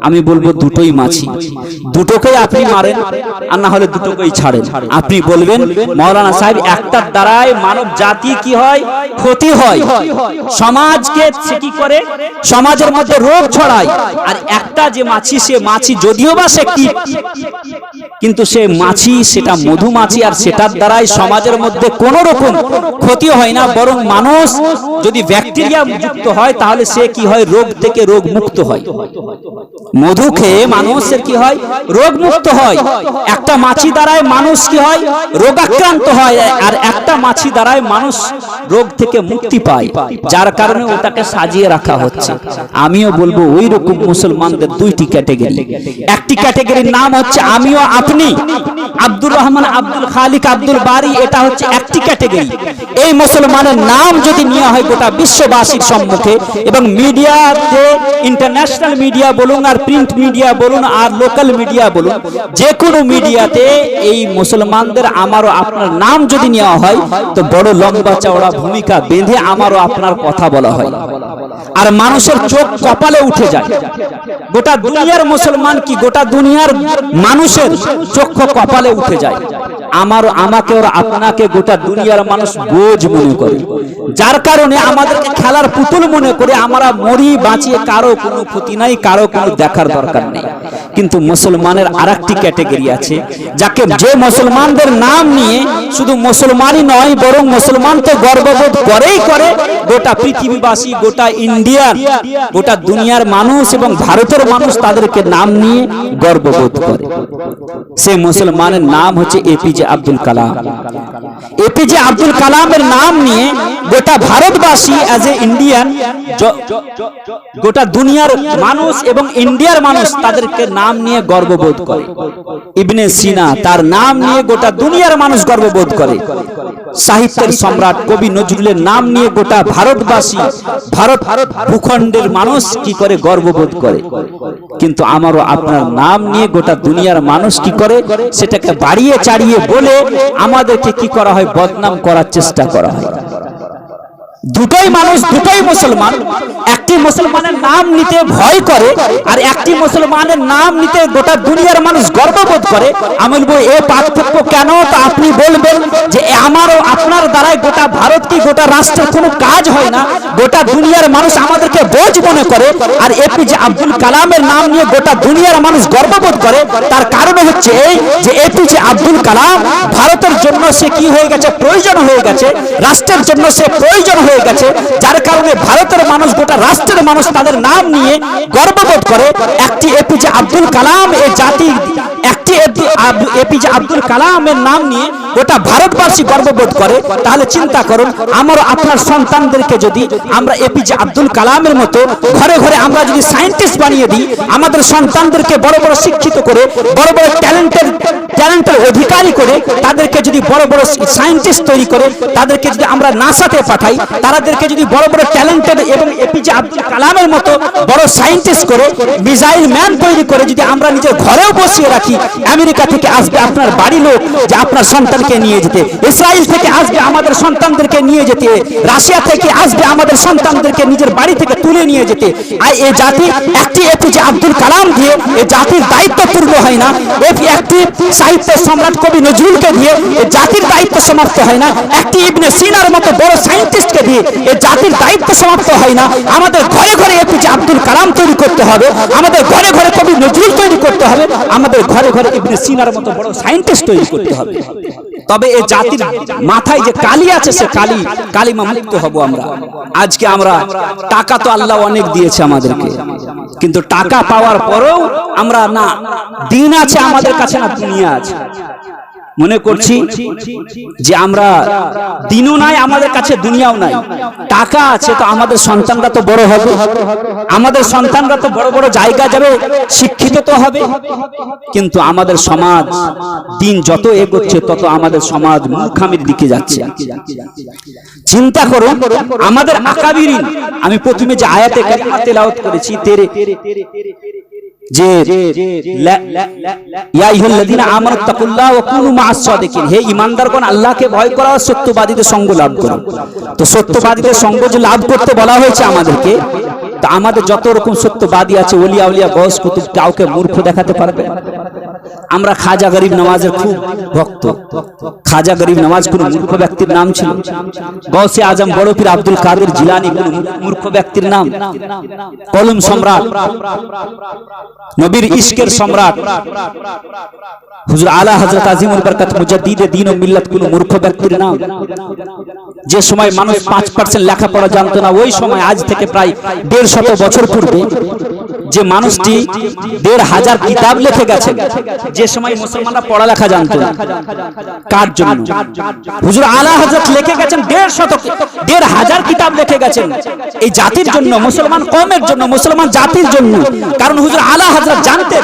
আমি বলবো দুটোই মাছি, দুটোকেই আপনি মারেন আর না হলে দুটোকেই ছাড়েন। আপনি বলবেন মাওলানা সাহেব একটার দ্বারাই মানব জাতি কি হয়, ক্ষতি হয়, সমাজকে সে কি করে, সমাজের মধ্যে রোগ ছড়ায়। আর একটা যে মাছি, সে মাছি যদিও বা সে কি, কিন্তু সে মাছি, সেটা মধুমাছি, আর সেটার দ্বারাই সমাজের মধ্যে কোন রকম ক্ষতি হয় না, বরং মানুষ যদি ব্যাকটেরিয়া যুক্ত হয় তাহলে সে কি হয়, রোগ থেকে রোগ মুক্ত হয়। মধু খেয়ে মানুষের কি হয়, রোগ মুক্ত হয়। একটা মাছি দ্বারাই মানুষ কি হয়, রোগাক্রান্ত হয়, আর একটা মাছি দ্বারাই মানুষ রোগ থেকে মুক্তি পায়, যার কারণে ওটাকে সাজিয়ে রাখা হচ্ছে। আমিও বলবো ওই রকম মুসলমানদের দুইটি ক্যাটাগরি। একটি ক্যাটাগরির নাম হচ্ছে আমিও আপনি, আব্দুর রহমান, আব্দুল খালিক, আব্দুল বারি, এটা হচ্ছে একটি ক্যাটাগরি। এই মুসলমানের নাম যদি নেওয়া হয় গোটা বিশ্ববাসীর সম্মুখে, এবং মিডিয়াতে, ইন্টারন্যাশনাল মিডিয়া বলুন আর প্রিন্ট মিডিয়া বলুন আর লোকাল মিডিয়া বলুন, যে কোনো মিডিয়াতে এই মুসলমানদের আমারও আপনার নাম যদি নেওয়া হয় তো বড় লম্বা চওড়া ভূমিকা বেঁধে আমারও আপনার কথা বলা হয়, আর মানুষের চোখ কপালে উঠে যায়। গোটা দুনিয়ার মুসলমান কি, গোটা দুনিয়ার মানুষের চোখ কপালে উঠে যায়। আমাকে আর আপনাকে গোটা দুনিয়ার মানুষ বোঝ মনে করে, যার কারণে আমাদেরকে খেলার পুতুল মনে করে আমরা মরি বাঁচিয়ে, কারো কোনো ক্ষতি নাই, কারো কোনো দেখার দরকার নেই। কিন্তু মুসলমানের আরেকটি ক্যাটাগরি আছে, যাকে, যে মুসলমানদের নাম নিয়ে শুধু মুসলমানই নয় বরং মুসলমান তো গর্ববোধ করেই করে, গোটা পৃথিবীবাসী, গোটা ইন্ডিয়ার, গোটা দুনিয়ার মানুষ এবং ভারতের মানুষ তাদেরকে নাম নিয়ে গর্ববোধ করে। সে মুসলমানের নাম হচ্ছে এপিজে আব্দুল কালাম। এপিজে আব্দুল কালামের নাম নিয়ে গোটা ভারতবাসী অ্যাজ এ ইন্ডিয়ান, গোটা দুনিয়ার মানুষ এবং ইন্ডিয়ার মানুষ তাদেরকে নাম নিয়ে গর্ববোধ করে। ইবনে সিনা, তার নাম নিয়ে গোটা দুনিয়ার মানুষ গর্ববোধ করে। সাহিত্যের সম্রাট কবি নজরুলের নাম নিয়ে গোটা ভারতবাসী, ভারত ভূখণ্ডের মানুষ কি করে, গর্ববোধ করে। কিন্তু আমারও আপনার নাম নিয়ে গোটা দুনিয়ার মানুষ কি করে, সেটাকে বাড়িয়ে চাড়িয়ে বলে আমাদেরকে কি করা হয়, বদনাম করার চেষ্টা করা হয়। দুটোই মানুষ, দুটোই মুসলমান। একটি মুসলমানের নাম নিতে ভয় করে আর একটি মুসলমানের নাম নিতে গোটা দুনিয়ার মানুষ গর্ববোধ করে। আমি বলবো এ পার্থক্য কেন? তো আপনি বলবেন যে আমারও আপনার দ্বারাই গোটা ভারত কি, গোটা রাষ্ট্রের কোনো কাজ হয় না, গোটা দুনিয়ার মানুষ আমাদেরকে বোঝ মনে করে। আর এপিজে আব্দুল কালামের নাম নিয়ে গোটা দুনিয়ার মানুষ গর্ববোধ করে। তার কারণ হচ্ছে এই যে এপিজে আব্দুল কালাম ভারতের জন্য সে কি হয়ে গেছে, প্রয়োজন হয়ে গেছে, রাষ্ট্রের জন্য সে প্রয়োজন হয়ে গেছে, যার কারণে ভারতের মানুষ, গোটা রাষ্ট্রের মানুষ তাদের নাম নিয়ে গর্ববোধ করে। একটি এপিজে আব্দুল কালাম, এই জাতি, একটি এপিজে আব্দুল কালামের নাম নিয়ে গোটা ভারতবাসী গর্ববোধ করে। তাহলে চিন্তা করুন, আমার আপনার সন্তানদেরকে যদি আমরা এপিজে আব্দুল কালামের মতো ঘরে ঘরে আমরা যদি সায়েন্টিস্ট বানিয়ে দিই, আমাদের সন্তানদেরকে বড় বড় শিক্ষিত করে, বড় বড় ট্যালেন্টের অধিকারী করে, তাদেরকে যদি বড় বড় সায়েন্টিস্ট তৈরি করে, তাদেরকে যদি আমরা নাসাতে পাঠাই, তাদেরকে যদি বড় বড় ট্যালেন্টেড এবং এপিজে আব্দুল কালামের মতো বড় সায়েন্টিস্ট করে, মিসাইল ম্যান তৈরি করে যদি আমরা নিজের ঘরেও বসিয়ে রাখি, আমেরিকা থেকে আসবে আপনার বাড়ি লোক যে আপনার সন্তানকে নিয়ে যেতে, ইসরায়েল থেকে আসবে আমাদের সন্তানদেরকে নিয়ে যেতে, রাশিয়া থেকে আসবে আমাদের সন্তানদেরকে নিজের বাড়ি থেকে তুলে নিয়ে যেতে। আর এই জাতি একটি এপিজে আব্দুল কালাম দিয়ে এই জাতির দায়িত্ব পূর্ণ হয় না, একটি সাহিত্য সম্রাট কবি নজরুলকে দিয়ে এই জাতির দায়িত্ব সমাপ্ত হয় না, একটি ইবনে সিনার মতো বড় সায়েন্টিস্টকে দিয়ে এই জাতির দায়িত্ব সমাপ্ত হয় না। আমাদের ঘরে ঘরে এপিজে আব্দুল কালাম তৈরি করতে হবে, আমাদের ঘরে ঘরে কবি নজরুল তৈরি করতে হবে, আমাদের ঘরে ঘরে ইবনে সিনার মতো বড় সায়েন্টিস্ট তৈরি করতে হবে। তবে এই জাতির মাথায় যে কালি আছে, সে কালিমা মুক্ত হব আমরা। আজকে আমরা টাকা তো আল্লাহ অনেক দিয়েছে আমাদেরকে, কিন্তু টাকা পাওয়ার পরেও আমরা না দিন আছে আমাদের কাছে, না দুনিয়া আছে। মনে করছি যে আমরা দিনও নাই, আমাদের কাছে দুনিয়াও নাই, টাকা আছে তো আমাদের সন্তানরা তো বড় হবে, আমাদের সন্তানরা তো বড় বড় জায়গা যাবে, শিক্ষিত তো হবে। কিন্তু আমাদের সমাজ দিন যত এগোচ্ছে তত আমাদের সমাজ মূর্খামির দিকে যাচ্ছে। চিন্তা করো আমাদের আকাবিরিন, আমি প্রথমে যে আয়াতে কারিমা তেলাওয়াত করেছি যে ইয়া আইয়ুহাল্লাযীনা আমানু তাকুল্লাহ ওয়া কুনু মা'আস সাদিকিন, হে ঈমানদারগণ আল্লাহকে ভয় করো আর সত্যবাদীদের সঙ্গ লাভ করো। তো সত্যবাদীদের সঙ্গ যে লাভ করতে বলা হয়েছে আমাদেরকে, তো আমাদের যত রকম সত্যবাদী আছে, ওলি আউলিয়া গওস কুতুব, কাউকে মূর্খ দেখাতে পারবে? আমরা খাজা গরিব নওয়াজের খুব ভক্ত। খাজা গরিব নওয়াজ কোন মূর্খ ব্যক্তির নাম ছিল? গৌসে আজম বড় পীর আব্দুল কাদের জিলানী কোন মূর্খ ব্যক্তির নাম? কলম সম্রাট, নবীর ইশকের সম্রাট হুজুর আলা হযরত আজিমুল বরকত মুজাদ্দিদে দ্বীন ও মিল্লাত কোন মূর্খ ব্যক্তির নাম? যে সময় মানুষ 5% লেখাপড়া জানতো না, ওই সময় আজ থেকে প্রায় 150 বছর পূর্বে যে মানুষটি 1500 কিতাব লিখে গেছেন, যে সময় মুসলমানরা পড়ালেখা জানতো না। কার জন্য? হুজুর আলা হযরত লিখে গেছেন 1500 কিতাব লিখে গেছেন এই জাতির জন্য, মুসলমান কওমের জন্য, মুসলমান জাতির জন্য। কারণ হুজুর আলা হযরত জানতেন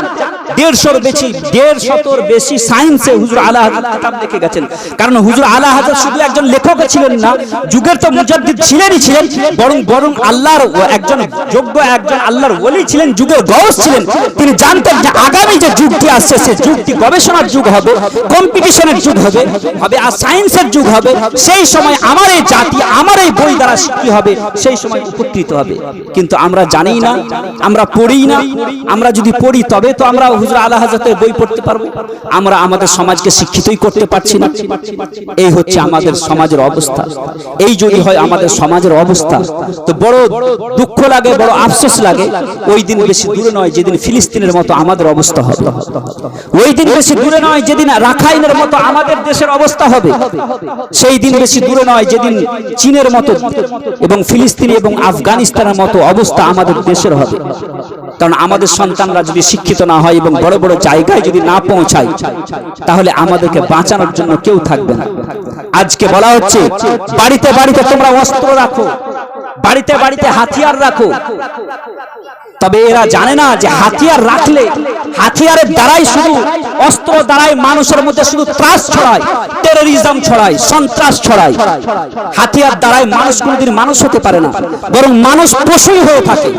150 বেশি সায়েন্সে হুজুর আলা হযরত কিতাব লিখে গেছেন। কারণ হুজুর আলা হযরত শুধু একজন লেখক ছিলেন না, যুগের তো মুজাদ্দিদ ছিলেন, বরং আল্লাহর একজন যোগ্য, একজন আল্লাহর ওলি ছিলেন, যুগের গওস ছিলেন। তিনি জানতেন যে আগামী যে যুগটি আসছে সে যুগটি গবেষণার যুগ হবে, কম্পিটিশনের যুগ হবে, আর সায়েন্সের যুগ হবে। সেই সময় আমার এই জাতি, আমার এই বই দ্বারা কি হবে, সেই সময় উপকৃত হবে। কিন্তু আমরা জানি না, আমরা পড়ি না। আমরা যদি পড়ি তবে তো আমরা হুজুর আলা হযরতের বই পড়তে পারবো। আমরা আমাদের সমাজকে শিক্ষিতই করতে পারছি না। এই হচ্ছে আমাদের সমাজের অবস্থা। এই যদি হয় আমাদের সমাজের অবস্থা, তো বড় দুঃখ লাগে, বড় আফসোস লাগে। ওই দিন বেশি দূরে নয় যেদিন ফিলিস্তিনের মতো আমাদের অবস্থা হবে। ওই দিন বেশি দূরে নয় যেদিন রাখাইনের মতো আমাদের দেশের অবস্থা হবে। সেই দিন বেশি দূরে নয় যেদিন চীনের মতো এবং ফিলিস্তিন এবং আফগানিস্তানের মতো অবস্থা আমাদের দেশের হবে। কারণ আমাদের সন্তানরা যদি শিক্ষিত না হয় এবং বড় বড় জায়গায় যদি না পৌঁছায়, তাহলে আমাদেরকে বাঁচানোর জন্য কেউ থাকবে না। আজকে বলা হচ্ছে বাড়িতে বাড়িতে তোমরা অস্ত্র রাখো, বাড়িতে বাড়িতে হাতিয়ার রাখো। তবে এরা জানে না যে হাতিয়ার রাখলে হাতিয়ারের দ্বারাই, শুধু অস্ত্র দ্বারাই মানুষের মধ্যে শুধু ত্রাস ছড়ায়, টেররিজম ছড়ায়, সন্ত্রাস ছড়ায়। হাতিয়ার দ্বারাই মানুষ কোনোদিন মানুষ হতে পারে না, বরং মানুষ পশুই হয়ে থাকে।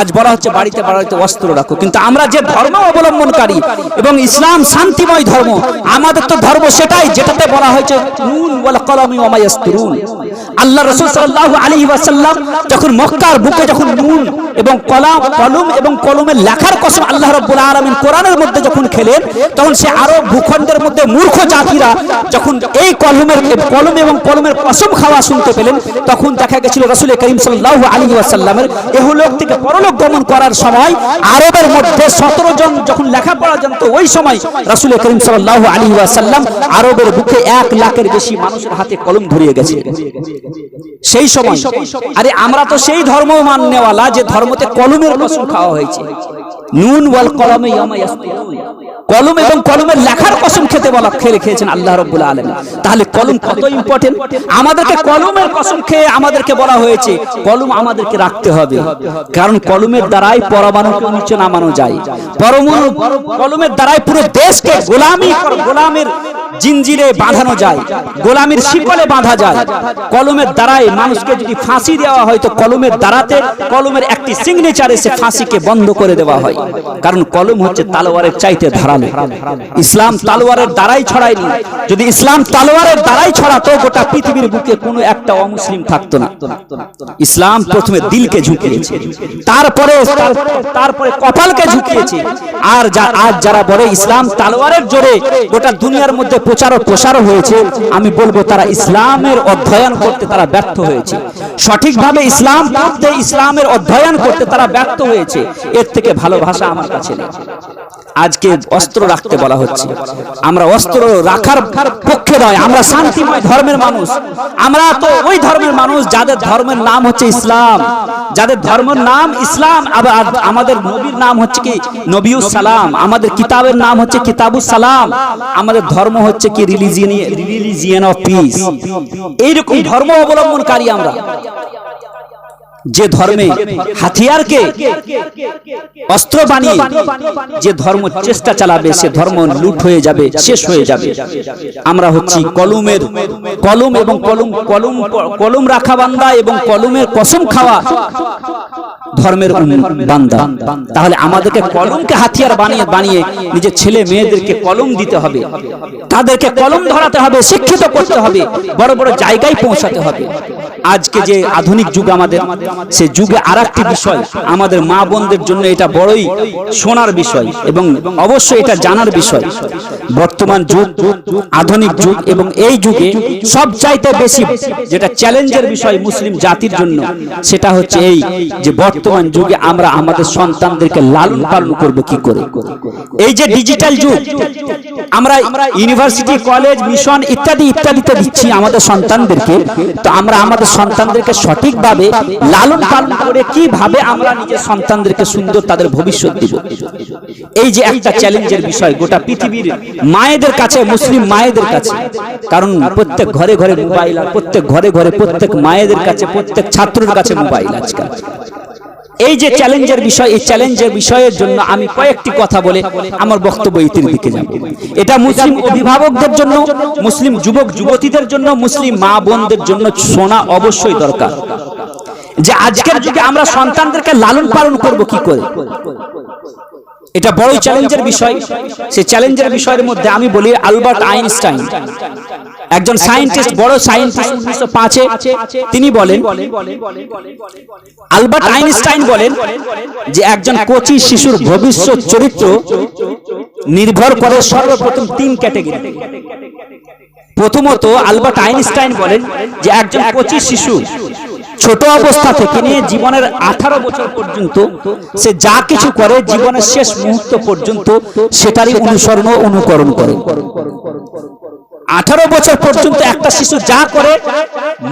আজ বলা হচ্ছে বাড়িতে বাড়িতে অস্ত্র রাখো, কিন্তু আমরা যে ধর্ম অবলম্বনকারী এবং ইসলাম শান্তিময় ধর্ম, আমাদের তো ধর্ম সেটাই যেটাতে বলা হয়েছে নুন ওয়াল কলমি ওয়া মা ইয়াসতুরুন। আল্লাহ রাসূল সাল্লাল্লাহু আলাইহি ওয়াসাল্লাম যখন মক্কার বুকে যখন নুন এবং কলম এবং কলমের লেখার কসম আল্লাহ রাব্বুল আলামিন কোরআনের মধ্যে যখন খেলেন, তখন সে আরব ভূখণ্ডের মধ্যে মূর্খ জাতিরা যখন এই কলম এবং কলমের কসম খাওয়া শুনতে পেলেন, তখন দেখা গেছিল রাসূল করিম সাল্লাল্লাহু আলাইহি ওয়াসাল্লামের ইহলোক থেকে পরলোক গমন করার সময় আরবের মধ্যে 17 জন যখন লেখাপড়া জানতো, ওই সময় রাসূল করিম সাল্লাল্লাহু আলাইহি ওয়াসাল্লাম আরবের বুকে 1 লাখের বেশি মানুষের হাতে কলম ধরিয়ে গেছে সেই সময়। আরে আমরা তো সেই ধর্ম মাননেওয়ালা যে ধর্মতে কলমের কসম খাওয়া হয়েছে, নুন ওয়াল কলমি ওয়া মা ইয়াসতুরুন। কলম এবং কলমের লেখার কসম খেয়েছেন আল্লাহ রাব্বুল আলামিন। তাহলে কলম কত ইম্পর্টেন্ট। আমাদেরকে কলমের কসম খেয়ে আমাদেরকে বলা হয়েছে কলম আমাদেরকে রাখতে হবে, কারণ কলমের দ্বারাই পরমাণুকে নিচে নামানো যায়। কলমের দ্বারাই পুরো দেশকে গোলামের জিনজিরে বাঁধানো যায়, গোলামের শিকলে বাঁধা যায়। কলমের দ্বারাই মানুষকে যদি ফাঁসি দেওয়া হয়, তো কলমের দ্বারাতে কলমের একটি সিগনেচারে সে ফাঁসিকে বন্ধ করে দেওয়া হয়। কারণ কলম হচ্ছে তালোয়ারের চাইতে ধারালো। ইসলাম তালোয়ারের দ্বারাই ছড়ায়নি। যদি ইসলাম তালোয়ারের দ্বারাই ছড়াতো, গোটা পৃথিবীর বুকে কোনো একটা অমুসলিম থাকতো না। ইসলাম প্রথমে দিলকে ঝুঁকিয়েছে, তারপরে কপালকে ঝুঁকিয়েছে। আর আজ যারা বলে ইসলাম তালোয়ারের জোরে গোটা দুনিয়ার মধ্যে প্রসার হয়েছে, আমি বলবো তারা ইসলামের অধ্যয়ন করতে তারা ব্যর্থ হয়েছে। সঠিকভাবে ইসলাম পড়তে, ইসলামের অধ্যয়ন করতে তারা ব্যর্থ হয়েছে। এর থেকে ভালো ভাষা আমার কাছে নেই। আজকে অস্ত্র রাখতে বলা হচ্ছে। আমরা অস্ত্র রাখার পক্ষে নয়, আমরা শান্তিময় ধর্মের মানুষ। আমরা তো ওই ধর্মের মানুষ যাদের ধর্মের নাম হচ্ছে ইসলাম, যাদের ধর্মের নাম ইসলাম। আবার আমাদের নবীর নাম হচ্ছে কি নবিউস সালাম, আমাদের কিতাবের নাম হচ্ছে কিতাবুস সালাম, আমাদের ধর্ম হচ্ছে কি রিলিজিয়ন অফ পিস। এইরকম ধর্ম অবলম্বনকারী আমরা, যে ধর্মে হাতিয়ারকে অস্ত্র বানিয়ে যে ধর্ম চেষ্টা চালাবে সে ধর্ম লুট হয়ে যাবে, শেষ হয়ে যাবে। আমরা হচ্ছি কলম এবং কলম রাখা বান্দা এবং কলমের কসম খাওয়া ধর্মের বান্দা। তাহলে আমাদেরকে কলমকে হাতিয়ার বানিয়ে নিজের ছেলে মেয়েদেরকে কলম দিতে হবে, তাদেরকে কলম ধরাতে হবে, শিক্ষিত করতে হবে, বড় বড় জায়গায় পৌঁছাতে হবে। আজকে যে আধুনিক যুগ আমাদের, সে যুগে আরেকটি বিষয় আমাদের মা বোনদের জন্য এটা বড়ই শোনার বিষয় এবং অবশ্যই এটা জানার বিষয়। বর্তমান যুগ আধুনিক যুগ এবং এই যুগে সবচাইতে বেশি যেটা চ্যালেঞ্জের বিষয় মুসলিম জাতির জন্য, সেটা হচ্ছে এই যে বর্তমান যুগে আমরা আমাদের সন্তানদেরকে লালন পালন করব কি করে। এই যে ডিজিটাল যুগ, আমরা ইউনিভার্সিটি, কলেজ, মিশন ইত্যাদিতে দিচ্ছি আমাদের সন্তানদেরকে, তো আমরা আমাদের সন্তানদেরকে সঠিকভাবে লালন পালন করে কিভাবে আমরা নিজের সন্তানদেরকে সুন্দর তাদের ভবিষ্যৎ দিব, এই যে একটা চ্যালেঞ্জের বিষয় গোটা পৃথিবীর মায়েদের কাছে, মুসলিম মায়েদের কাছে। কারণ প্রত্যেক ঘরে ঘরে মোবাইল, আর প্রত্যেক ঘরে ঘরে প্রত্যেক মায়েদের কাছে, প্রত্যেক ছাত্রের কাছে মোবাইল আজকাল। এই যে চ্যালেঞ্জের বিষয়, এই চ্যালেঞ্জের বিষয়ের জন্য আমি কয়েকটি কথা বলে আমার বক্তব্য ইতির দিকে যাব। এটা মুসলিম অভিভাবকদের জন্য, মুসলিম যুবক যুবতীদের জন্য, মুসলিম মা বোনদের জন্য শোনা অবশ্যই দরকার যে আজকের যুগে আমরা সন্তানদেরকে লালন পালন করব কি করে। এটা বড় চ্যালেঞ্জের বিষয়। সেই চ্যালেঞ্জের বিষয়ের মধ্যে আমি বলি আলবার্ট আইনস্টাইন, একজন সায়েন্টিস্ট, বড় সায়েন্টিস্ট 1905-এ তিনি বলেন, আলবার্ট আইনস্টাইন বলেন যে একজন কচি শিশুর ভবিষ্যৎ চরিত্র নির্ভর করে সর্বপ্রথম 3 ক্যাটাগরি। প্রথমত আলবার্ট আইনস্টাইন বলেন যে একজন কচি শিশু ছোট অবস্থা থেকে নিয়ে জীবনের 18 বছর পর্যন্ত সে যা কিছু করে জীবনের শেষ মুহূর্ত পর্যন্ত সেটারই অনুসরণ ও অনুকরণ করে। 18 বছর পর্যন্ত একটা শিশু যা করে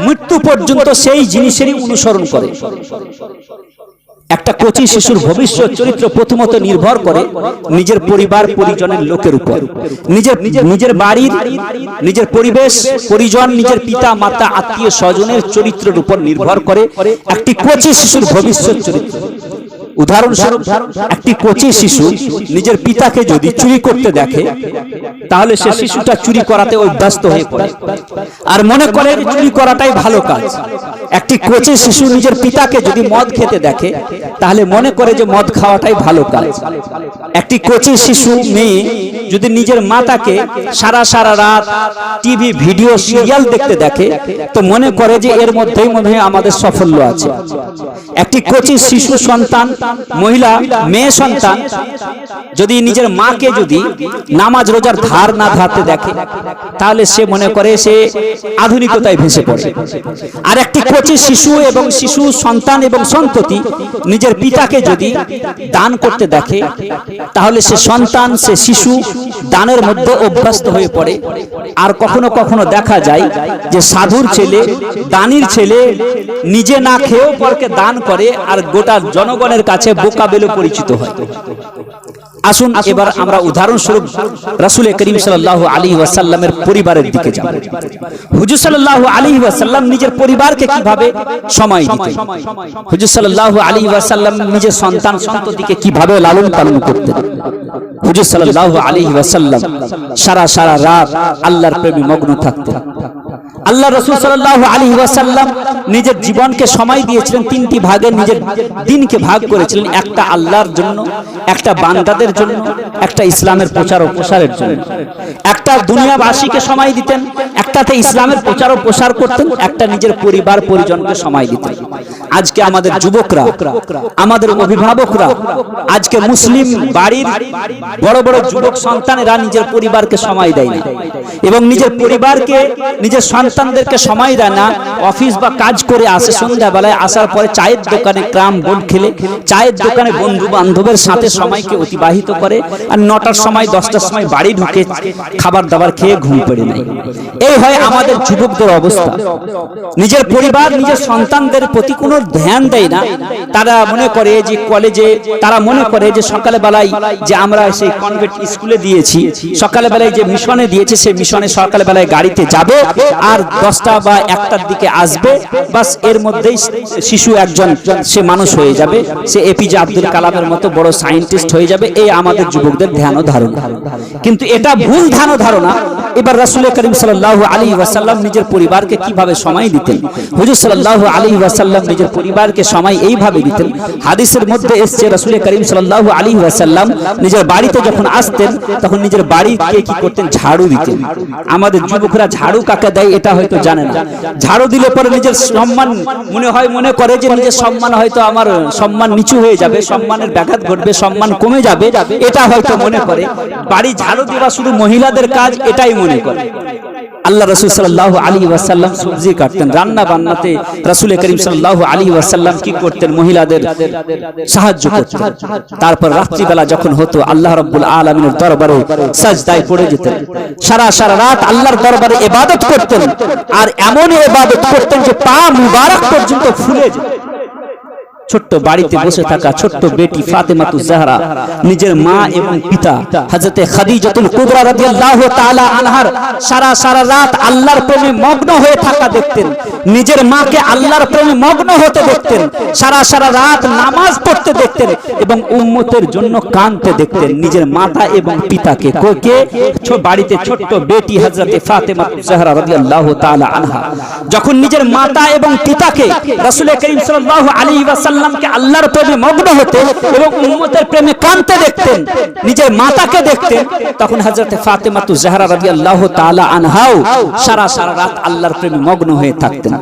মৃত্যু পর্যন্ত সেই জিনিসেরই অনুসরণ করে। একটা কচি শিশুর ভবিষ্যৎ চরিত্র প্রথমত নির্ভর করে নিজের পরিবার পরিজনের লোকের উপর, নিজের বাড়ির, নিজের পরিবেশ পরিজন, নিজের পিতা মাতা আত্মীয় স্বজনের চরিত্রের উপর নির্ভর করে একটি কচি শিশুর ভবিষ্যৎ চরিত্র। উদাহরণস্বরূপ একটি কচি শিশু নিজের পিতাকে যদি চুরি করতে দেখে, তাহলে সে শিশুটা চুরি করাতে অভ্যস্ত হয়ে পড়ে আর মনে করে চুরি করাটাই ভালো কাজ। একটি কচি শিশু নিজের পিতাকে যদি মদ খেতে দেখে, তাহলে মনে করে যে মদ খাওয়াটাই ভালো কাজ। একটি কচি শিশু মেয়ে যদি নিজের মাতাকে সারা রাত টিভি, ভিডিও, সিরিয়াল দেখতে দেখে, তো মনে করে যে এর মধ্যেই মনে হয় আমাদের সাফল্য আছে। একটি কচি শিশু সন্তান, মহিলা, মেয়ে সন্তান যদি নিজের মাকে যদি নামাজ রোজার ধার না ধারতে দেখে, তাহলে সে মনে করে সে আধুনিকতায় ভেসে পড়ে। আর একটি কচি শিশু এবং শিশু সন্তান এবং সন্ততি নিজের পিতাকে যদি দান করতে দেখে, তাহলে সে সন্তান, সে শিশু দানের মধ্যে অভ্যস্ত হয়ে পড়ে। আর কখনো কখনো দেখা যায় যে সাধুর ছেলে, দানির ছেলে নিজে না খেয়েও পরকে দান করে আর গোটা জনগণের কাছে বোকা বলে পরিচিত হয়। আসুন এবার আমরা উদাহরণস্বরূপ রাসূল করিম সাল্লাল্লাহু আলাইহি ওয়াসাল্লামের পরিবারের দিকে যাব। হুজুর সাল্লাল্লাহু আলাইহি ওয়াসাল্লাম নিজের পরিবারকে কিভাবে সময় দিতেন, হুজুর সাল্লাল্লাহু আলাইহি ওয়াসাল্লাম নিজের সন্তান সন্ততিকে কিভাবে লালন পালন করতেন। হুজুর সাল্লাল্লাহু আলাইহি ওয়াসাল্লাম সারা রাত আল্লাহর প্রেমে মগ্ন থাকতেন। আল্লাহ রাসূল সাল্লাল্লাহু আলাইহি ওয়াসাল্লাম নিজের জীবনকে সময় দিয়েছিলেন 3টি ভাগে, নিজের দিনকে ভাগ করেছিলেন। একটা আল্লাহর জন্য, একটা বান্দাদের জন্য, একটা ইসলামের প্রচার ও প্রসারের জন্য। একটা দুনিয়াবাসীকে সময় দিতেন, একটাতে ইসলামের প্রচার ও প্রসার করতেন, একটা নিজের পরিবার পরিজনকে সময় দিতেন। আজকে আমাদের যুবকরা, আমাদের অভিভাবকরা, আজকে মুসলিম বাড়ির বড় যুবক সন্তানেরা নিজের পরিবারকে সময় দেয় না এবং নিজের পরিবারকে, নিজের সন্তান সন্তানদেরকে সময় দেয় না, অফিস বা কাজ করে আসে, সন্ধ্যাবেলায় আসার পরে চায়ের দোকানে ক্যারাম বোর্ড খেলে, চায়ের দোকানে বন্ধু বান্ধবের সাথে সময়কে অতিবাহিত করে, আর 9টার সময় 10টার সময় বাড়ি ঢুকে খাবার দাবার খেয়ে ঘুম পড়ে নেয়। এই হয় আমাদের যুবকদের অবস্থা। নিজের পরিবার নিজের সন্তানদের প্রতি কোনো ধ্যান দেয় না। তারা মনে করে যে কলেজে, তারা মনে করে যে সকালে বেলায় যে আমরা সেই কনভেন্ট স্কুলে দিয়েছি, সকালে বেলায় যে মিশনে দিয়েছে, সেই মিশনে সকালে বেলায় গাড়িতে যাবে আর 10টা বা 1টার দিকে আসবে, বাস এর মধ্যেই শিশু একজন সে মানুষ হয়ে যাবে, সে এপিজে আব্দুল কালামের মতো বড় সায়েন্টিস্ট হয়ে যাবে। এই আমাদের যুবকদের ধ্যান ও ধারণা, কিন্তু এটা ভুল ধ্যান ও ধারণা। এবার রাসূল করিম সাল্লাল্লাহু আলাইহি ওয়াসাল্লাম নিজের পরিবারকে কিভাবে সময় দিতেন? হুজুর সাল্লাল্লাহু আলাইহি ওয়াসাল্লাম নিজের পরিবারকে সময় এইভাবে দিতেন। হাদিসের মধ্যে এসেছে রাসূল করিম সাল্লাল্লাহু আলাইহি ওয়াসাল্লাম নিজের বাড়িতে যখন আসতেন তখন নিজের বাড়িকে কি করতেন? ঝাড়ু দিতেন। আমাদের যুবকরা ঝাড়ু কাকে দেয় এটা হয়তো জানে না। ঝাড়ু দিলে পরে নিজের সম্মান মনে করে যে নিজের সম্মান হয়তো আমার সম্মান নিচু হয়ে যাবে, সম্মানের ব্যাঘাত ঘটবে, সম্মান কমে যাবে, এটা হয়তো মনে করে। বাড়ি ঝাড়ু দেওয়া শুধু মহিলাদের কাজ এটাই মনে করে। আল্লাহ রাসূল সাল্লাল্লাহু আলাইহি ওয়াসাল্লাম সবজি কাটতেন, রান্না বান্নাতে রাসূল করিম সাল্লাল্লাহু আলাইহি ওয়াসাল্লাম কি করতেন? মহিলাদের সাহায্য করতেন। তারপর রাত্রিবেলা যখন হতো আল্লাহ রাব্বুল আলামিনের দরবারে সাজদায় পড়ে যেতেন, সারা রাত আল্লাহর দরবারে ইবাদত করতেন, আর এমন ইবাদত করতেন যে পা মুবারক পর্যন্ত ফুলে যেত। ছোট্ট বাড়িতে বসে থাকা ছোট্ট বেটি ফাতেমাতুজ জাহরা নিজের মা এবং পিতা হযরতে খাদিজাতুল কুবরা রাদিয়াল্লাহু তাআলা আনহার সারা রাত আল্লাহর প্রেমে মগ্ন হয়ে থাকা দেখতেন, নিজের মাকে আল্লাহর প্রেমে মগ্ন হতে দেখতেন, সারা রাত নামাজ পড়তে দেখতেন এবং উম্মতের জন্য কাঁদতে দেখতেন নিজের মাতা এবং পিতাকে। কে? বাড়িতে ছোট্ট বেটি হযরতে ফাতেমাতুজ জাহরা রাদিয়াল্লাহু তাআলা আনহা যখন নিজের মাতা এবং পিতাকে রাসূল করিম সাল্লাল্লাহু আলাইহি ওয়াসাল্লাম আল্লাহর প্রেমে মগ্ন হতে এবং উম্মতের প্রেমে কাঁদতে দেখতেন, নিজের মাতাকে দেখতেন, তখন হযরতে ফাতেমাতুজ জাহরা রাদিয়াল্লাহু তাআলা আনহাও সারা রাত আল্লাহর প্রেমে মগ্ন হয়ে থাকতেন,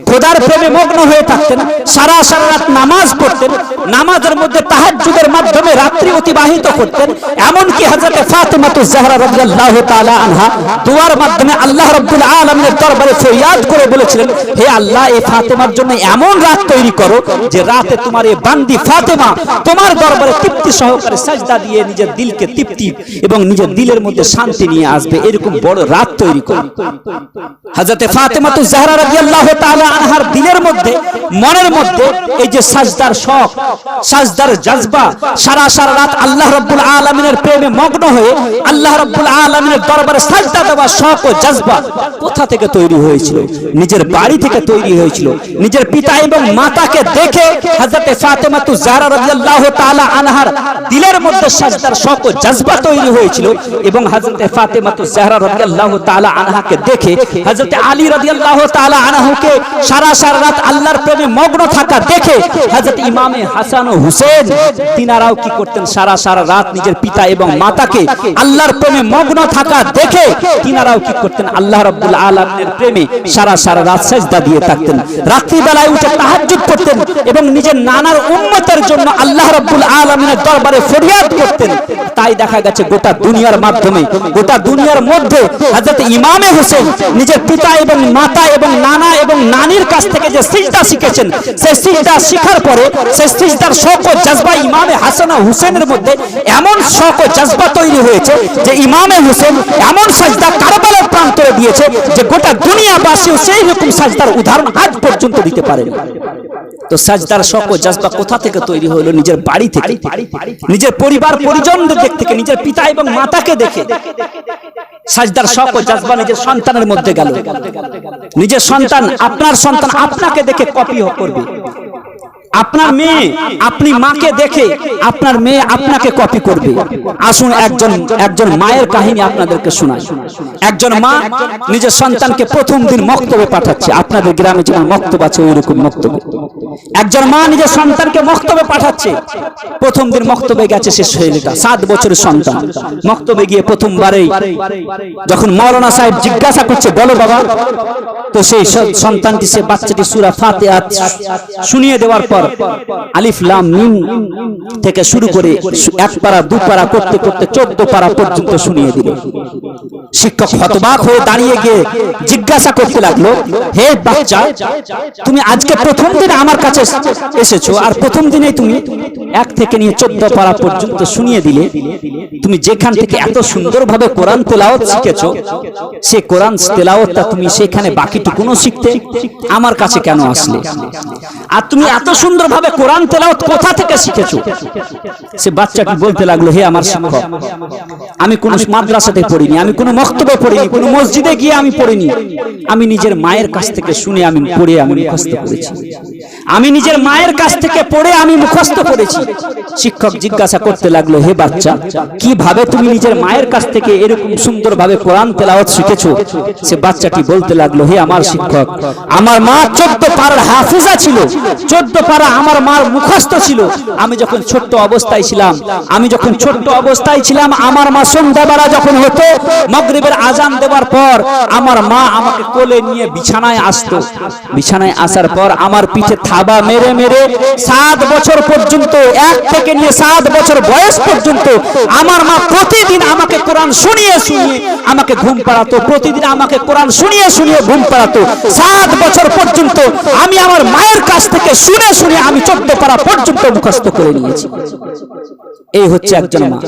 খোদার প্রেমে মগ্ন হয়ে থাকতেন, সারা রাত নামাজ পড়তেন, নামাজের মধ্যে তাহাজ্জুদের মাধ্যমে রাত্রি অতিবাহিত করতেন। এমনকি হযরতে ফাতেমাতুজ জাহরা রাদিয়াল্লাহু তাআলা আনহা দুয়ার মাধ্যমে আল্লাহ রাব্বুল আলামিনের দরবারে ফরিয়াদ করে বলেছিলেন, হে আল্লাহ, এই ফাতেমার জন্য এমন রাত তৈরি করো যে রাতে তোমার এই বান্দি ফাতেমা তোমার দরবারে তৃপ্তি সহকারে সাজদা দিয়ে নিজের দিলকে তৃপ্তি এবং নিজের দিলের মধ্যে শান্তি নিয়ে আসবে, এরকম বড় রাত তৈরি করো। হযরতে ফাতেমাতুজ জাহরা রাদিয়াল্লাহু তাআলা আনহার দিলের মধ্যে, মনের মধ্যে এই যে সাজদার শখ, সাজদার জজবা, সারা রাত আল্লাহ রাব্বুল আলামিনের প্রেমে মগ্ন হয়ে আল্লাহ রাব্বুল আলামিনের দরবারে সাজদা দেওয়ার শখ ও জজবা কোথা থেকে তৈরি হয়েছিল? নিজের বাড়ি থেকে তৈরি হয়েছিল। নিজের পিতা এবং মাতাকে দেখে হযরতে ফাতেমাতুজ জাহরা রাদিয়াল্লাহু তাআলা আনহার দিলের মধ্যে সাজদার শখ ও জজবা তৈরি হয়েছিল এবং হযরতে ফাতেমাতুজ জাহরা রাদিয়াল্লাহু তাআলা আনহাকে দেখে হযরতে আলী রাদিয়াল্লাহু তাআলা আনহুকে সারা রাত আল্লাহর প্রেমে মগ্ন থাকা দেখে হযরত ইমামে হাসান ও হুসেন তিনারাও কি করতেন? সারা রাত নিজের পিতা এবং মাতাকে আল্লাহর প্রেমে মগ্ন থাকা দেখে তিনারাও কি করতেন? আল্লাহ রাব্বুল আলামিনের প্রেমে সারা রাত সাজদা দিয়ে থাকতেন। রাত্রি বেলায় উঠে তাহাজ্জুদ পড়তেন এবং নিজের নানার উম্মতের জন্য আল্লাহ রাব্বুল আলামিনের দরবারে ফরিয়াদ করতেন। তাই দেখা গেছে গোটা দুনিয়ার মাধ্যমে, গোটা দুনিয়ার মধ্যে হযরত ইমামে হোসেন নিজের পিতা এবং মাতা এবং নানা এবং নানির কাছ থেকে যে সিজদা শিখেছেন, সেই সিজদা শিখার পরে সেই সিজদার শখ ও জজবা ইমামে হাসান ও হুসেনের মধ্যে এমন শখ ও জজবা তৈরি হয়েছে যে ইমামে হোসেন এমন সাজদা কারবালার প্রান্তরে দিয়েছে যে গোটা দুনিয়াবাসীও সেই রকম সাজদার উদাহরণ আজ পর্যন্ত দিতে পারে। তো সাজদার শখ ও জজবা কোথা থেকে তৈরি হলো? নিজের বাড়ি থেকে, নিজের পরিবার পরিজনদের দিক থেকে, নিজের পিতা এবং মাতাকে দেখে সাজদার শখ ও জজবা নিজের সন্তানের মধ্যে গেল। নিজের সন্তান, আপনার সন্তান আপনাকে দেখে কপি করবে। আপনার মেয়ে আপনি মাকে দেখে আপনার মেয়ে আপনাকে কপি করবে। আসুন একজন মায়ের কাহিনী আপনাদেরকে শোনাই। একজন মা নিজের সন্তানকে প্রথম দিন মক্তবে পাঠাচ্ছে। আপনাদের গ্রামে যেমন মক্তব আছে ওইরকম মক্তবে একজন মা নিজের সন্তানকে মক্তবে পাঠাচ্ছে। প্রথম দিন মক্তবে গেছে সে ছেলেটা, 7 বছরের সন্তান। মক্তবে গিয়ে প্রথমবারেই যখন মাওলানা সাহেব জিজ্ঞাসা করছে, বলো বাবা, তো সেই সন্তানটি, সে বাচ্চাটি সূরা ফাতিহা শুনিয়ে দেওয়ার পর আলিফ লাম মিম থেকে শুরু করে এক পারা দু পারা করতে করতে 14 পারা পর্যন্ত শুনিয়ে দিল। শিক্ষক হতবাক হয়ে দাঁড়িয়ে গিয়ে জিজ্ঞাসা করতে লাগলো, হে বাচ্চা, তুমি আজকে প্রথম দিন আমার কাছে এসেছো, আর প্রথম দিনে তুমি 1 থেকে নিয়ে 14 পারা পর্যন্ত শুনিয়ে দিলে। তুমি যেখান থেকে এত সুন্দরভাবে কোরআন তেলাওয়াত শিখেছো, সে কোরআন তেলাওয়াতটা তুমি সেখানে বাকিটুকুনো শিখতে আমার কাছে কেন আসলে? আর তুমি এত সুন্দরভাবে কোরআন তেলাওয়াত কোথা থেকে শিখেছো? সে বাচ্চাটি বলতে লাগলো, হে আমার শিক্ষক, আমি কোনো মাদ্রাসাতে পড়িনি, আমি কোনো মক্তবে পড়িনি, কোনো মসজিদে গিয়ে আমি পড়িনি, আমি নিজের মায়ের কাছ থেকে শুনে আমি পড়ে আমি মুখস্থ করেছি। আমি নিজের মায়ের কাছ থেকে পড়ে আমি মুখস্থ করেছি। শিক্ষক জিজ্ঞাসা করতে লাগলো, হে বাচ্চা, কিভাবে তুমি নিজের মায়ের কাছ থেকে এরকম সুন্দরভাবে কোরআন তেলাওয়াত শিখেছো? সে বাচ্চাটি বলতে লাগলো, হে আমার শিক্ষক, আমার মা 14 পারার হাফিজা ছিল, 14 পারা আমার মার মুখস্থ ছিল। আমি যখন ছোট্ট অবস্থায় ছিলাম, আমার মা সন্ধ্যাবেলা যখন হতো, মাগরিবের আজান দেওয়ার পর আমার মা আমাকে কোলে নিয়ে বিছানায় আসতো। বিছানায় আসার পর আমার পিঠে থাবা মেরে মেরে 7 বছর পর্যন্ত, 1 থেকে নিয়ে 7 বছর বয়স পর্যন্ত আমার মা প্রতিদিন আমাকে কোরআন শুনিয়ে শুনিয়ে আমাকে ঘুম পাড়াতো। প্রতিদিন আমাকে কোরআন শুনিয়ে শুনিয়ে ঘুম পাড়াতো। 7 বছর পর্যন্ত আমি আমার মায়ের কাছ থেকে শুনে শুনে আমি 14 পারা পর্যন্ত মুখস্থ করে নিয়েছি। এই হচ্ছে একজন মা।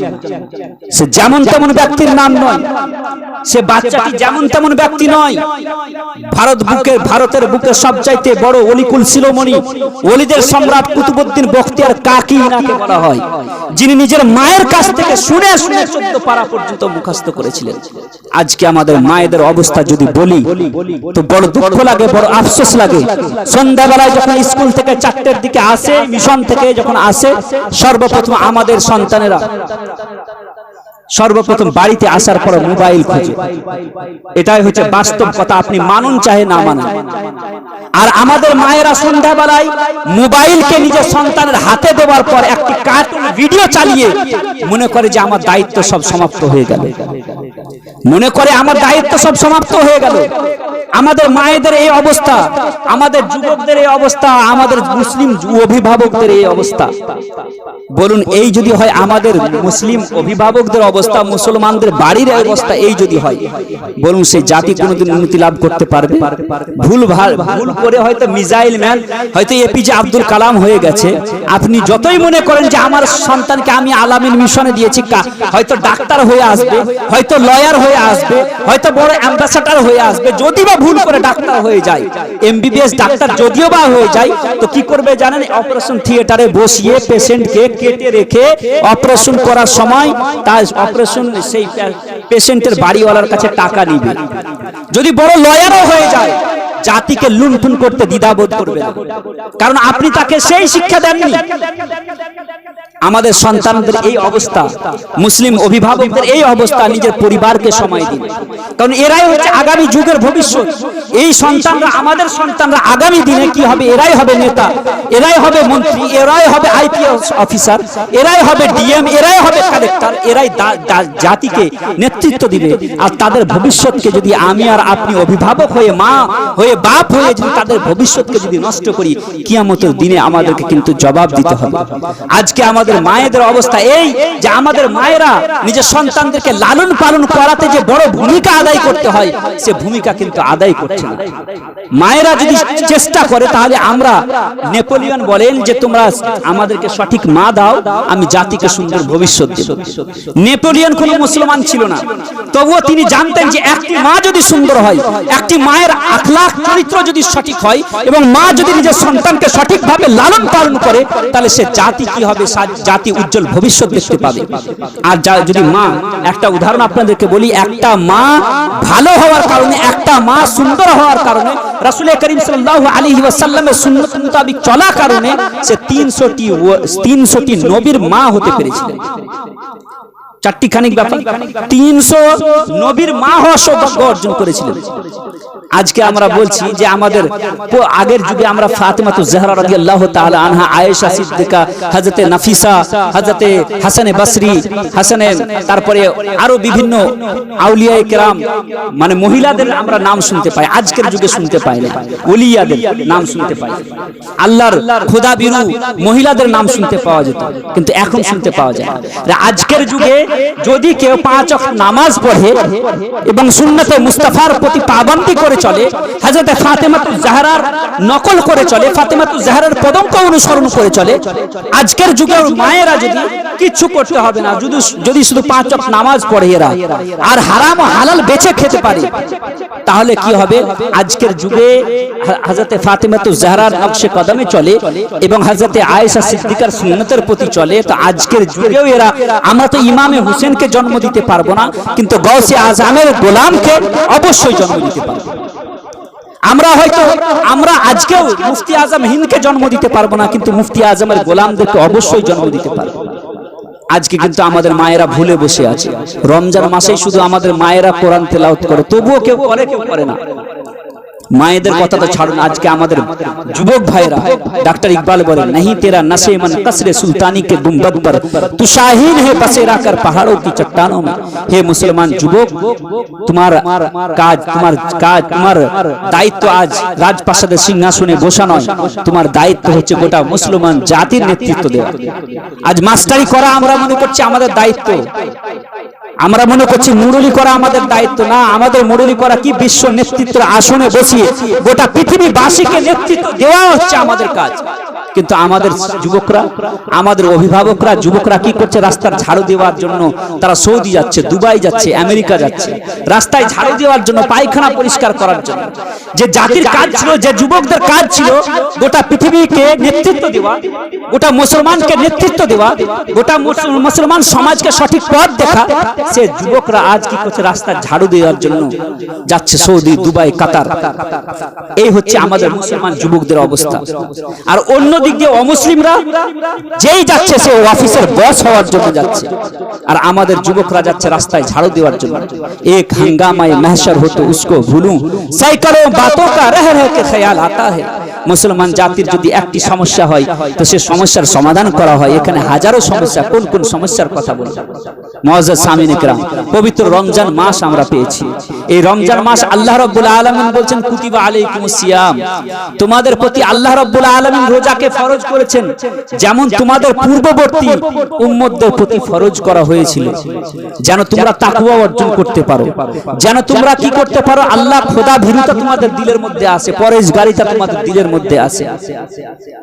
সে যেমন তেমন ব্যক্তির নাম নয়, সে বাচ্চাটি যেমন তেমন ব্যক্তি নয়। ভারতের বুকে সবচাইতে বড় অলিকুল শিরোমণি, ওলিদের সম্রাট কুতুবউদ্দিন বখতিয়ার কাকি নাকে বলা হয়, যিনি নিজের মায়ের কাছ থেকে শুনে শুনে 14 পারা পর্যন্ত মুখস্থ করেছিলেন। আজকে আমাদের মায়েদের অবস্থা যদি বলি তো বড় দুঃখ লাগে, বড় আফসোস লাগে। সন্ধ্যাবেলায় যখন স্কুল থেকে 4টের দিকে আসে, মিশন থেকে যখন আসে, সর্বপ্রথম আমাদের সন্তানেরা সর্বপ্রথম বাড়িতে আসার পর মোবাইল খোঁজে। এটাই হচ্ছে বাস্তব কথা, আপনি মানুন চাহে না মানুন। আর আমাদের মায়েরা সন্ধ্যাবেলায় মোবাইলকে নিজের সন্তানের হাতে দেওয়ার পর একটি কার্টুন ভিডিও চালিয়ে মনে করে যে আমার দায়িত্ব সব সমাপ্ত হয়ে গেল, মনে করে আমার দায়িত্ব সব সমাপ্ত হয়ে গেল। আমাদের মায়েদের এই অবস্থা, আমাদের যুবকদের এই অবস্থা, আমাদের মুসলিম অভিভাবকদের এই অবস্থা। বলুন, এই যদি হয় আমাদের মুসলিম অভিভাবকদের অবস্থা, মুসলমানদের বাড়ির অবস্থা এই যদি হয়, বলুন সেই জাতি কোনোদিন উন্নতি লাভ করতে পারবে? ভুল করে হয়তো মিসাইল ম্যান, হয়তো এপিজে আব্দুল কালাম হয়ে গেছে। আপনি যতই মনে করেন যে আমার সন্তানকে আমি আলামিন মিশনে দিয়েছি, হয়তো ডাক্তার হয়ে আসবে, হয়তো লয়ার হয়ে আসবে, হয়তো বড় অ্যাম্বাসাডার হয়ে আসবে। যদি বা ভুল করে ডাক্তার হয়ে যায়, এমবিবিএস ডাক্তার যদিও বা হয়ে যায়, তো কি করবে জানেন? অপারেশন থিয়েটারে বসিয়ে পেশেন্টকে কেটে রেখে অপারেশন করার সময় তার অপারেশন সেই পেশেন্টের বাড়িওয়ালার কাছে টাকা নিবে। যদি বড় লয়ারও হয়ে যায়, জাতিকে লুণ্ঠন করতে দ্বিধাবোধ করবে না, কারণ আপনি তাকে সেই শিক্ষা দেননি। আমাদের সন্তানদের এই অবস্থা, মুসলিম অভিভাবকদের এই অবস্থা, নিজের পরিবারকে সময় দিন, কারণ এরাই হচ্ছে আগামী যুগের ভবিষ্যৎ। এই সন্তানরা, আমাদের সন্তানরা আগামী দিনে কি হবে? এরাই হবে নেতা, এরাই হবে মন্ত্রী, এরাই হবে আইপিএস অফিসার, এরাই হবে ডিএম, এরাই হবে কালেক্টর, এরাই জাতিকে নেতৃত্ব দিবে। আর তাদের ভবিষ্যৎকে যদি আমি আর আপনি অভিভাবক হয়ে, মা হয়ে, বাপ হয়ে যদি তাদের ভবিষ্যৎকে যদি নষ্ট করি, কিয়ামতের দিনে আমাদেরকে কিন্তু জবাব দিতে হবে। আজকে আমাদের মায়েদের অবস্থা এই যে আমাদের মায়েরা নিজের সন্তানদেরকে লালন পালন করাতে যে বড় ভূমিকা আদায় করতে হয়, সে ভূমিকা কিন্তু আদায় করছে না। মায়েরা যদি চেষ্টা করে, তাহলে আমরা, নেপোলিয়ন বলেন যে তোমরা আমাদেরকে সঠিক মা দাও, আমি জাতিকে সুন্দর ভবিষ্যৎ দেব। নেপোলিয়ন কোন মুসলমান ছিল না, তবুও তিনি জানতেন যে একটি মা যদি সুন্দর হয়, একটি মায়ের আখলাক চরিত্র যদি সঠিক হয়, এবং মা যদি নিজের সন্তানকে সঠিকভাবে লালন পালন করে, তাহলে সে জাতি কি হবে? জাতি উজ্জ্বল ভবিষ্যৎ দেখতে পাবে। আর যদি মা, একটা উদাহরণ আপনাদেরকে বলি, একটা মা ভালো হওয়ার কারণে, একটা মা সুন্দর হওয়ার কারণে, রাসূল করিম সাল্লাল্লাহু আলাইহি ওয়াসাল্লামের সুন্নাত মোতাবেক চলার কারণে সে 300টি নবীর মা হতে পেরেছিলেন। চারটি খানিক ব্যাপার। 300 নবীর মা হওয়ার সৌভাগ্য অর্জন করেছিলেন। আজকে আমরা বলছি যে আমাদের আগের যুগে আমরা ফাতেমাতু জাহরা রাদিয়াল্লাহু তাআলা আনহা, আয়েশা সিদ্দিকা, হযরতে নাফিসা, হযরতে হাসানে বসরি, হাসানে, তারপরে আরো বিভিন্ন আউলিয়ায়ে কেরাম, মানে মহিলাদের আমরা নাম শুনতে পাই, আজকের যুগে শুনতে পাই না। ওলিয়াদের নাম শুনতে পাই, আল্লাহর খোদা বিরু মহিলাদের নাম শুনতে পাওয়া যেত, কিন্তু এখন শুনতে পাওয়া যায় না। আজকের যুগে যদি কেউ 5 ওয়াক্ত নামাজ পড়ে এবং সুন্নতে মুস্তাফার প্রতি পাবন্দি করে চলে, হযরত ফাতেমাতু জাহরার নকল করে চলে, ফাতেমাতু জাহরার পদঙ্ক অনুসরণ করে চলে, আজকের যুগের মায়েরা যদি কিছু করতে হবে না, যদি শুধু 5 ওয়াক্ত নামাজ পড়ে এরা আর হারাম ও হালাল বেছে খেতে পারে, তাহলে কি হবে? আজকের যুগে হযরত ফাতেমাতু জাহরার নকশে কদমে চলে এবং হযরত আয়েশা সিদ্দিকার সুন্নতের প্রতি চলে, তো আজকের যুগেও এরা, আমরা তো ইমামে হোসেনকে জন্ম দিতে পারবো না, কিন্তু গাউসে আজমের গোলামকে অবশ্যই জন্ম দিতে পারবো। আমরা আজকেও মুফতি আজম হিন্দকে জন্ম দিতে পারবো না, কিন্তু মুফতি আজমের গোলামদেরকে অবশ্যই জন্ম দিতে পারবো। আজকে কিন্তু আমাদের মায়েরা ভুলে বসে আছে। রমজান মাসেই শুধু আমাদের মায়েরা কোরআন তেলাওয়াত করে, তবুও কেউ করে, কেউ করে না। মায়েদের কথা তো ছাড়ুন, আজকে আমাদের যুবক ভাইরা, ডাক্তার ইকবাল বলেন, नहीं तेरा नशे मन कसरे सुल्तानी के गुंबद पर तू शाहीन है बसेरा कर पहाड़ों की चट्टानों में। हे मुसलमान যুবক, তোমার দায়িত্ব আজ রাজপ্রাসাদের সিংহাসনে বসা নয়, তোমার দায়িত্ব হচ্ছে গোটা মুসলমান জাতির নেতৃত্ব দেওয়া। আজ মাস্টারি করা আমরা মনে করছি আমাদের দায়িত্ব, আমরা মনে করছি মুরলি করা আমাদের দায়িত্ব না। আমাদের মুরলি করা কি, বিশ্ব নেতৃত্বের আসনে বসিয়ে গোটা পৃথিবীবাসীকে নেতৃত্ব দেওয়া হচ্ছে আমাদের কাজ। কিন্তু আমাদের যুবকরা, আমাদের অভিভাবকরা, যুবকরা কি করছে? রাস্তার ঝাড়ু দেওয়ার জন্য তারা সৌদি যাচ্ছে, দুবাই যাচ্ছে, আমেরিকা যাচ্ছে, রাস্তায় ঝাড়ু দেওয়ার জন্য, পায়খানা পরিষ্কার করার জন্য। যে জাতির কাজ ছিল, যে যুবকদের কাজ ছিল গোটা পৃথিবীকে নেতৃত্ব দেওয়া, গোটা মুসলমানকে নেতৃত্ব দেওয়া, গোটা মুসলমান সমাজকে সঠিক পথ দেখা, সে যুবকরা আজ কি করছে? রাস্তার ঝাড়ু দেওয়ার জন্য যাচ্ছে সৌদি, দুবাই, কাতার। এই হচ্ছে আমাদের মুসলমান যুবকদের অবস্থা। আর অন্য দিক দিয়ে অমুসলিমরা যেই যাচ্ছে সে অফিসের বস হওয়ার জন্য যাচ্ছে, আর আমাদের যুবকরা যাচ্ছে রাস্তায় ঝাড়ু দেওয়ার জন্য। এক হাঙ্গামায়ে महशर हो तो उसको भूलूं सैकड़ों बातों का रह रह के ख्याल आता है। মুসলমান জাতির যদি একটি সমস্যা হয় তো সে সমস্যার সমাধান করা হয়। এখানে হাজারো সমস্যা, কোন কোন সমস্যার কথা বলবো? মুআজ্জাজ সামিনে কেরাম, পবিত্র রমজান মাস আমরা পেয়েছি। এই রমজান মাস আল্লাহ রাব্বুল আলামিন বলছেন, কুতিবা আলাইকুমুস সিয়াম, তোমাদের প্রতি আল্লাহ রাব্বুল আলামিন রোজাকে ফরজ করেছেন, যেমন তোমাদের পূর্ববর্তী উম্মতদের প্রতি ফরজ করা হয়েছিল, যেন তোমরা তাকওয়া অর্জন করতে পারো, যেন তোমরা কি করতে পারো? আল্লাহ খোদা ভীরুতা তোমাদের দিলের মধ্যে আসে, পরহেজগারিতা তোমাদের দিলের মধ্যে আসে,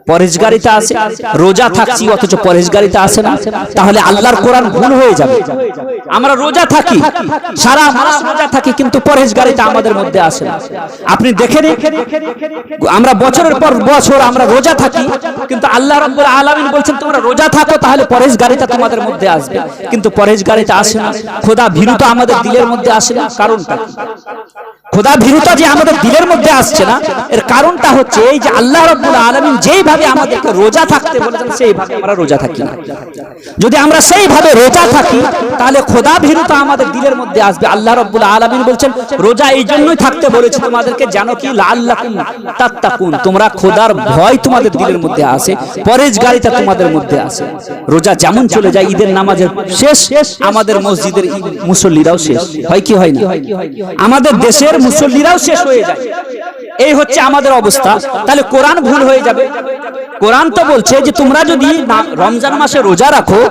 পরহেজগারিতা আসে। রোজা থাকছি অথচ পরহেজগারিতা আসে না, তাহলে আল্লাহর কোরআন ভুল হয়ে যাবে। আমরা রোজা থাকি, সারা মাস রোজা থাকি, কিন্তু পরহেজগারিতা আমাদের মধ্যে আসে না। আপনি দেখে নিন, আমরা বছরের পর বছর আমরা রোজা থাকি, কিন্তু আল্লাহ রাব্বুল আলামিন বলছেন তোমরা রোজা থাকো, তাহলে পরহেজগারিতা তোমাদের মধ্যে আসবে, কিন্তু পরহেজগারিতা আসে না। খোদা ভীরুতা আমাদের দিলের মধ্যে আসে না, কারণটা কি? খোদা ভীরুতা যে আমাদের দিলের মধ্যে আসছে না, এর কারণটা হচ্ছে এই যে আল্লাহ রাব্বুল আলামিন যেইভাবে আমাদেরকে রোজা থাকতে বলেছেন সেইভাবে আমরা রোজা থাকি না। যদি আমরা সেইভাবে রোজা থাকি তাহলে খোদা ভীরুতা আমাদের দিলের মধ্যে আসবে। আল্লাহ রাব্বুল আলামিন বলছেন রোজা এই জন্যই থাকতে বলেছে তোমাদেরকে, জানো কি, লাআল্লাকুম তাত্তাকুন, তোমরা খোদার ভয় তোমাদের দিলের মধ্যে আসে, পরহেজগারিতা তোমাদের মধ্যে আসে। রোজা যেমন চলে যায়, ঈদের নামাজের শেষ, আমাদের মসজিদের মুসল্লিরাও শেষ হয় কি হয় না? আমাদের দেশের মুসল্লিরাও শেষ হয়ে যায়। এই হচ্ছে আমাদের অবস্থা। তাহলে কোরআন ভুল হয়ে যাবে। কোরআন তো বলছে যে তোমরা যদি রমজান মাসে রোজা রাখো,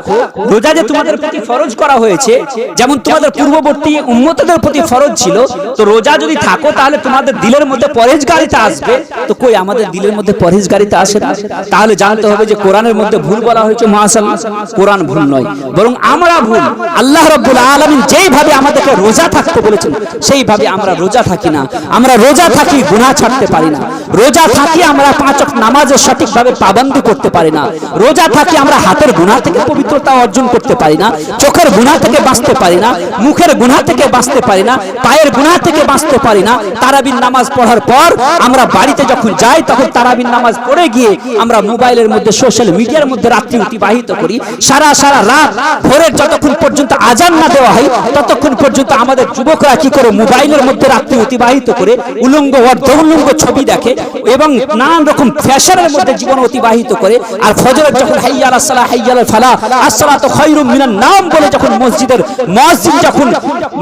রোজা যে তোমাদের প্রতি ফরজ করা হয়েছে, যেমন তোমাদের পূর্ববর্তী উম্মতদের প্রতি ফরজ ছিল, তো রোজা যদি থাকো তাহলে তোমাদের দিলের মধ্যে পরহেজগারিতা আসবে। তো কই আমাদের দিলের মধ্যে পরহেজগারিতা আসে না। তাহলে জানতে হবে যে কোরআনের মধ্যে ভুল বলা হয়েছে। মাশাআল্লাহ, কোরআন ভুল নয়, বরং আমরা ভুল। আল্লাহ রাব্বুল আলামিন যেইভাবে আমাদেরকে রোজা থাকতে বলেছেন সেইভাবে আমরা রোজা থাকি না। আমরা রোজা থাকি, গুনাহ ছাড়তে পারি না। রোজা থাকি, আমরা 5 ওয়াক্ত নামাজের সঠিকভাবে পাবন্দি করতে পারি না, রোজা থাকি আমরা হাতের গুনাহ থেকে পবিত্রতা অর্জন করতে পারি না, চোখের গুনাহ থেকে বাঁচতে পারি না, মুখের গুনাহ থেকে বাঁচতে পারি না, পায়ের গুনাহ থেকে বাঁচতে পারি না। তারাবির নামাজ পড়ার পর আমরা বাড়িতে যখন যাই তখন তারাবির নামাজ পড়ে গিয়ে আমরা মোবাইলের মধ্যে সোশ্যাল মিডিয়ার মধ্যে রাত্রি অতিবাহিত করি। সারা রাত ভোরের যতক্ষণ পর্যন্ত আজান না দেওয়া হয় ততক্ষণ পর্যন্ত আমাদের যুবকরা কি করে মোবাইলের মধ্যে রাত্রি অতিবাহিত করে উলঙ্গ অর্ধ উলঙ্গ ছবি দেখে এবং নানান রকম ফ্যাশনের মধ্যে জীবন অতিবাহিত করে। আর ফজরের যখন হাইয়া আলাস সালাহ হাইয়া আলাল ফালাহ আসসালাতু খায়রুম মিনান নাম বলে যখন মসজিদের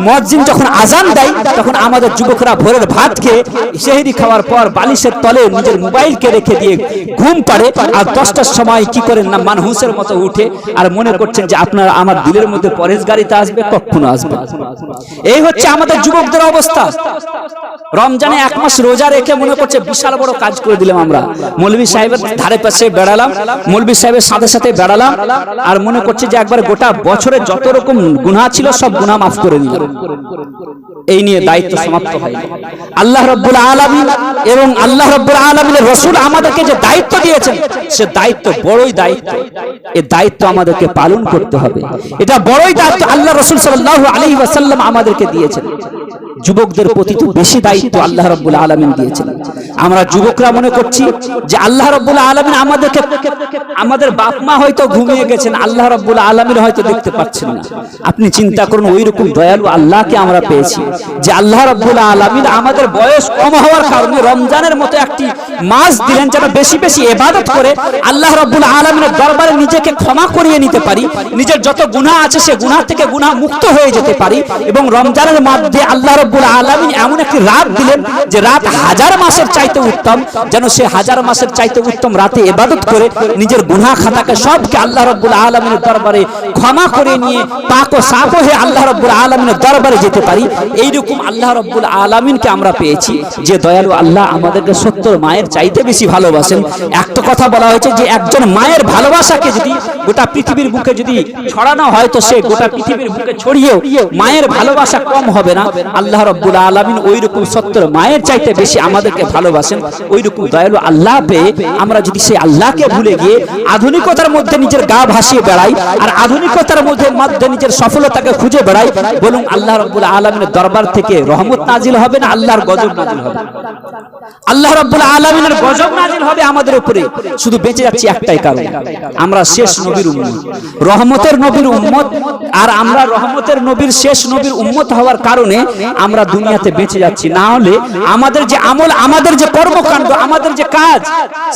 মুয়াজ্জিন যখন আজান দেয় তখন আমাদের যুবকরা ভোরের ভাত খেয়ে সেহরি খাওয়ার পর বালিশের তলে নিজের মোবাইলকে রেখে দিয়ে ঘুম পাড়ে। আর 10টার সময় কি করেন না মানহুসের মতো উঠে আর মনে করছেন যে আপনার আমার দিলের মধ্যে পরেশগারিতা আসবে, কখনো আসবে। এই হচ্ছে আমাদের যুবকদের অবস্থা। রমজানে 1 মাস রোজা রেখে মনে করছে বিশাল বড় কাজ করে দিলাম আমরা। মৌলভী সাহেবের ধারে পাশে বেড়ালাম, মৌলভী সাহেবের সাথে বেড়ালাম আর মনে করছে যে একবার গোটা বছরে যত রকম গুনাহ ছিল সব গুনাহ মাফ করে দিলাম। এই নিয়ে দায়িত্ব সমাপ্ত হয়। আল্লাহ রাব্বুল আলামিন এবং আল্লাহ রাব্বুল আলামিনের রাসূল আমাদেরকে যে দায়িত্ব দিয়েছেন সে দায়িত্ব বড়ই দায়িত্ব। এই দায়িত্ব আমাদেরকে পালন করতে হবে। এটা বড়ই দায়িত্ব আল্লাহ রাসূল সাল্লাল্লাহু আলাইহি ওয়াসাল্লাম আমাদেরকে দিয়েছেন। যুবকদের প্রতি তো বেশি দায়িত্ব আল্লাহ রাব্বুল আলামিন দিয়েছেন। আমরা যুবকরা মনে করছি যে আল্লাহ রাব্বুল আলামিন আমাদেরকে, আমাদের বাপ মা হয়তো ঘুমিয়ে গেছেন, আল্লাহ রাব্বুল আলামিন হয়তো দেখতে পাচ্ছেন না। আপনি চিন্তা করুন ওইরকম দয়ালু আল্লাহকে আমরা পেয়েছি যে আল্লাহ রাব্বুল আলামিন আমাদের বয়স কম হওয়ার কারণে রমজানের মতো একটি মাস দিলেন যেন বেশি বেশি ইবাদত করে আল্লাহ রাব্বুল আলামিনের দরবারে নিজেকে ক্ষমা করিয়ে নিতে পারি, নিজের যত গুনাহ আছে সে গুনাহ থেকে গুনাহ মুক্ত হয়ে যেতে পারি। এবং রমজানের মধ্যে আল্লাহ রাব্বুল আলামিন এমন একটি রাত দিলেন যে রাত 1000 মাসের চাইতে উত্তম, যেন সে 1000 মাসের চাইতে উত্তম রাতে ইবাদত করে নিজের গুনাহ খাতাকে সবকে আল্লাহ রাব্বুল আলামিনের দরবারে ক্ষমা করে নিয়ে পাক ও সাফ হয়ে আল্লাহ রাব্বুল আলামিনের দরবারে যেতে পারি। এইরকম আল্লাহ রাব্বুল আলামিনকে আমরা পেয়েছি যে দয়ালু আল্লাহ আমাদেরকে 70 মায়ের চাইতে বেশি ভালোবাসেন। একটা কথা বলা হয়েছে যে একজন মায়ের ভালোবাসাকে যদি গোটা পৃথিবীর বুকে যদি ছড়ানো হয় তো সে গোটা পৃথিবীর বুকে ছড়িয়েও মায়ের ভালোবাসা কম হবে না। আল্লাহ রাব্বুল আলামিন ওইরকম 70 মায়ের চাইতে বেশি আমাদেরকে ভালোবাসেন। ওইরকম দয়ালু আল্লাহ পেয়ে আমরা যদি সেই আল্লাহকে ভুলে গিয়ে আধুনিকতার মধ্যে নিজের গা ভাসিয়ে বেড়াই আর আধুনিকতার মধ্যে নিজের সফলতাকে খুঁজে বেড়াই, বলুন আল্লাহ রাব্বুল আলামিনের দরবার থেকে রহমত নাজিল হবে না আল্লাহর গজব নাজিল হবে? আল্লাহ রাব্বুল আলামিনের গজব নাজিল হবে আমাদের উপরে। শুধু বেঁচে যাচ্ছি একটাই কারণ, আমরা শেষ নবীর উম্মত, রহমতের নবীর উম্মত। আর আমরা রহমতের নবীর শেষ নবীর উম্মত হওয়ার কারণে আমরা দুনিয়াতে বেঁচে যাচ্ছি। না হলে আমাদের যে আমল, আমাদের যে কর্মকাণ্ড, আমাদের যে কাজ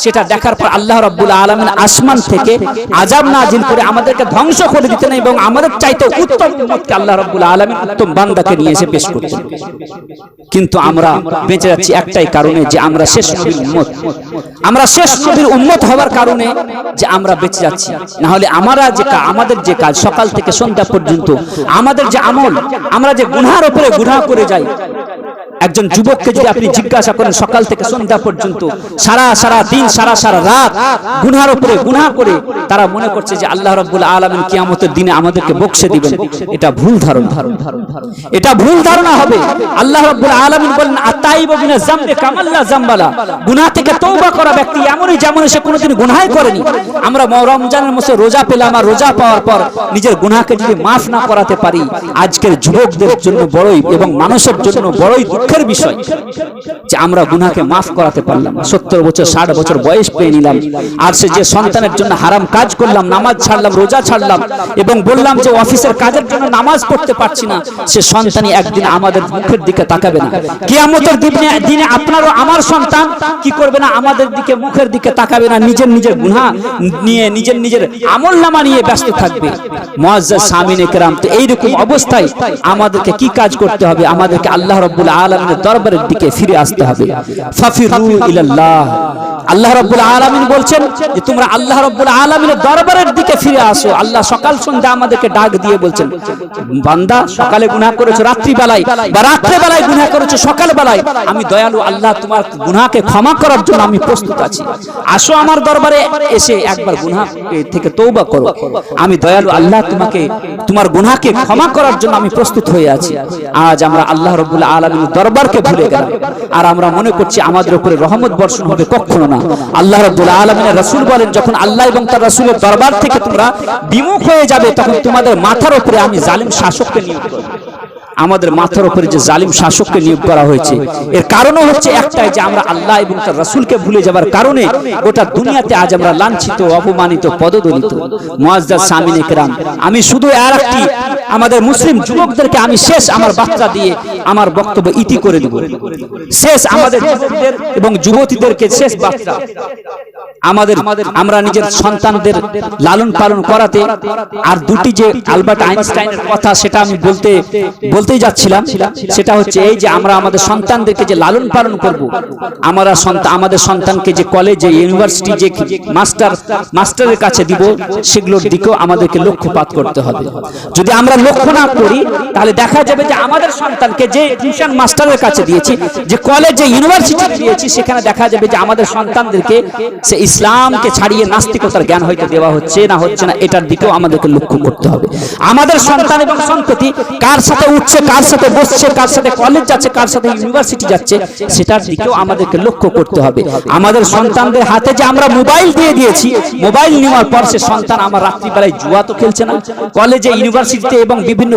সেটা দেখার পর আল্লাহ রাব্বুল আলামিন আসমান থেকে আযাব নাজিল করে আমাদেরকে ধ্বংস করে দিতেন এবং আমাদের চাইতে উত্তম উম্মতকে আল্লাহ রাব্বুল আলামিন উত্তম বান্দাকে নিয়ে এসে পেশ করতেন। কিন্তু আমরা বেঁচে যাচ্ছি একটাই কারণে যে আমরা শেষ নবীর উম্মত। আমরা শেষ নবীর উম্মত হওয়ার কারণে যে আমরা বেঁচে যাচ্ছি। না হলে আমাদের যে কাজ সকাল থেকে সন্ধ্যা পর্যন্ত আমাদের যে আমল, আমরা যে গুনাহের উপরে গুনাহ করে যাই। একজন যুবককে যদি আপনি জিজ্ঞাসা করেন সকাল থেকে সন্ধ্যা পর্যন্ত সারা দিন সারা রাত গুনাহের উপরে গুনাহ করে তারা মনে করছে যে আল্লাহ রাব্বুল আলামিন কিয়ামতের দিনে আমাদেরকে বকশে দিবেন, এটা ভুল ধারণা। এটা ভুল ধারণা হবে। আল্লাহ রাব্বুল আলামিন বলেন আতাইবু মিনাজ যামবি কামাল্লা যামবালা, গুনাহ থেকে তওবা করা ব্যক্তি এমনই যেমন সে কোনোদিন গুনাহই করেনি। আমরা রমজানের মাসে রোজা পেলাম আর রোজা পাওয়ার পর নিজের গুনাহকে যদি মাফ না করাতে পারি, আজকের যুবকদের জন্য বড়ই এবং মানুষের জন্য বড়ই দুঃখের বিষয় যে আমরা গুনাহকে মাফ করাতে পারলাম। 70 বছর 60 বছর বয়স পেয়ে নিলাম আর সে যে সন্তানের জন্য হারাম কাজ করলাম, নামাজ ছাড়লাম, রোজা ছাড়লাম এবং বললাম যে অফিসের কাজের জন্য নামাজ পড়তে পারছি না, সে সন্তানই একদিন আমাদের মুখের দিকে তাকাবে না। কিয়ামতের দিনে আপনারও আমার সন্তান কি করবে না, আমাদের দিকে মুখের দিকে তাকাবে না, নিজের গুনাহ নিয়ে নিজের আমলনামা নিয়ে ব্যস্ত থাকবে। মুআজ্জাজ সামিনে কেরাম, তো এইরকম অবস্থায় আমাদেরকে কি কাজ করতে হবে? আমাদেরকে আল্লাহ রাব্বুল আলামিনের দরবারের দিকে ফিরে আসতে হবে। ফাফিরু ইলাল্লাহ, আল্লাহ রাব্বুল আলামিন বলছেন যে তোমরা আল্লাহ রাব্বুল আলামিনের দরবারের দিকে ফিরে আসো। আল্লাহ সকাল সন্ধ্যা আমাদেরকে ডাক দিয়ে বলছেন, বান্দা সকালে গুনাহ করেছো রাত্রি বেলায়, বা রাত্রে বেলায় গুনাহ করেছো সকাল বেলায়, আমি দয়ালু আল্লাহ তোমার গুনাহকে ক্ষমা করার জন্য আমি প্রস্তুত আছি। আসো আমার দরবারে এসে একবার গুনাহ থেকে তওবা করো। আমি দয়ালু আল্লাহ তোমার গুনাহকে ক্ষমা করার জন্য আমি প্রস্তুত হয়ে আছি। আজ আমরা আল্লাহ রাব্বুল আলামিনের দরবারকে ভুলে গেলাম আর আমরা মনে করছি আমাদের উপরে রহমত বর্ষণ হবে, কখনো না। আল্লাহ রাব্বুল আলামিনের রাসূল বলেন, যখন আল্লাহ এবং তার রাসূলের দরবার থেকে তোমরা বিমুখ হয়ে যাবে, তখন তোমাদের মাথার উপরে আমি জালিম শাসককে নিয়োগ করব। আমাদের মাথার উপরে যে জালিম শাসককে নিয়োগ করা হয়েছে, এর কারণও হচ্ছে একটাই, যে আমরা আল্লাহ এবং তার রাসূলকে ভুলে যাবার কারণে গোটা দুনিয়াতে আজ আমরা লাঞ্ছিত, অপমানিত, পদদলিত। মুআজ্জাজ সামিনে কেরাম, আমি শুধু আর একটি আমাদের মুসলিম যুবকদেরকে আমি শেষ আমার বার্তা দিয়ে আমার বক্তব্য ইতি করে দেব। শেষ আমাদের যুবকদের এবং যুবতীদেরকে শেষ বার্তা, আমরা নিজের সন্তানদের লালন পালন করাতে আর দুটি যে আলবার্ট আইনস্টাইনের কথা, সেটা আমি বলতেই যাচ্ছিলাম। সেটা হচ্ছে এই যে আমরা আমাদের সন্তানদেরকে যে লালন পালন করব, আমাদের সন্তানকে যে কলেজে, ইউনিভার্সিটি, যে মাস্টারের কাছে দিব, সেগুলোর দিকেও আমাদেরকে লক্ষ্যপাত করতে হবে। যদি আমরা লক্ষ্য না করি, তাহলে দেখা যাবে যে আমাদের সন্তানকে যে টিউশন মাস্টারের কাছে দিয়েছি, যে কলেজে, ইউনিভার্সিটি দিয়েছি, সেখানে দেখা যাবে যে আমাদের সন্তানদেরকে সে ইসলামকে ছাড়িয়ে নাস্তিকতার জ্ঞান হয়তো দেওয়া হচ্ছে না। এটার দিকেও আমাদেরকে লক্ষ্য করতে হবে। আমাদের সন্তান এবং সন্ততি কার সাথে উঠছে, কার সাথে বসছে, কার সাথে কলেজ যাচ্ছে, কার সাথে ইউনিভার্সিটি যাচ্ছে, সেটার দিকেও আমাদেরকে লক্ষ্য করতে হবে। আমাদের সন্তানদের হাতে যে আমরা মোবাইল দিয়ে দিয়েছি, মোবাইল নেওয়ার পর সে সন্তান আমার রাত্রিবেলায় জুয়া তো খেলছে না, কলেজে, ইউনিভার্সিটিতে এবং বিভিন্ন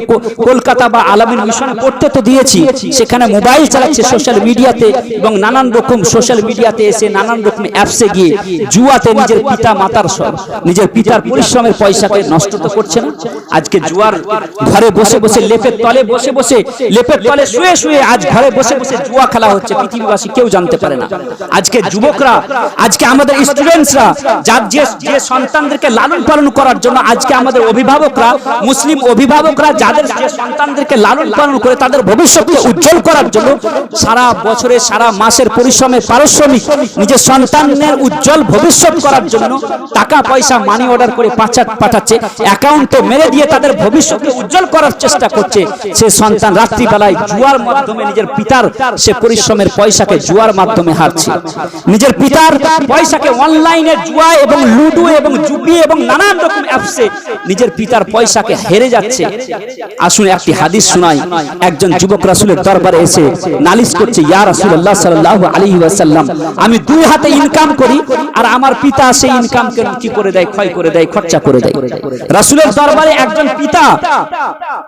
কলকাতা বা আলামিন মিশনে পড়তে তো দিয়েছি, সেখানে মোবাইল চালাচ্ছে সোশ্যাল মিডিয়াতে, এবং নানান রকম সোশ্যাল মিডিয়াতে এসে নানান রকম অ্যাপসে গিয়ে জুয়াতে নিজের পিতার পরিশ্রমের পয়সাকে নষ্ট তো করছে না। আজকে জুয়ার ঘরে বসে বসে, লেপের তলে বসে বসে, লেপের তলে শুয়ে শুয়ে আজ ঘরে বসে বসে জুয়া খেলা হচ্ছে, পৃথিবীবাসী কেউ জানতে পারে না। আজকে যুবকরা, আজকে আমাদের স্টুডেন্টসরা, যে সন্তানদেরকে লালন পালন করার জন্য আজকে আমাদের অভিভাবকরা, মুসলিম অভিভাবকরা যাদের যে সন্তানদেরকে লালন পালন করে তাদের ভবিষ্যৎকে উজ্জ্বল করার জন্য সারা বছরে, সারা মাসের পরিশ্রমের পারিশ্রমিক নিজের সন্তানের উজ্জ্বল ভবিষ্যৎ করার জন্য টাকা পয়সা মানি অর্ডার করে পাঠাচ্ছে, অ্যাকাউন্টে মেরে দিয়ে তাদের ভবিষ্যৎকে উজ্জ্বল করার চেষ্টা করছে। সে সন্তান রাত্রিবেলায় জুয়ার মাধ্যমে নিজের পিতার সে পরিশ্রমের পয়সাকে জুয়ার মাধ্যমে হারছে, নিজের পিতার পয়সাকে অনলাইনে জুয়া এবং লুডো এবং জুবি এবং নানান রকম অ্যাপসে নিজের পিতার পয়সাকে হেরে যাচ্ছে। আসুন একটি হাদিস শোনাই। একজন যুবক রাসূলের দরবারে এসে নালিশ করছে, ইয়া রাসূলুল্লাহ সাল্লাল্লাহু আলাইহি ওয়াসাল্লাম, আমি দুই হাতে ইনকাম করি আর আমার পিতা সেই ইনকামকে কি করে দেয়, ক্ষয় করে দেয়, খরচা করে দেয়। রাসূলের দরবারে একজন পিতা,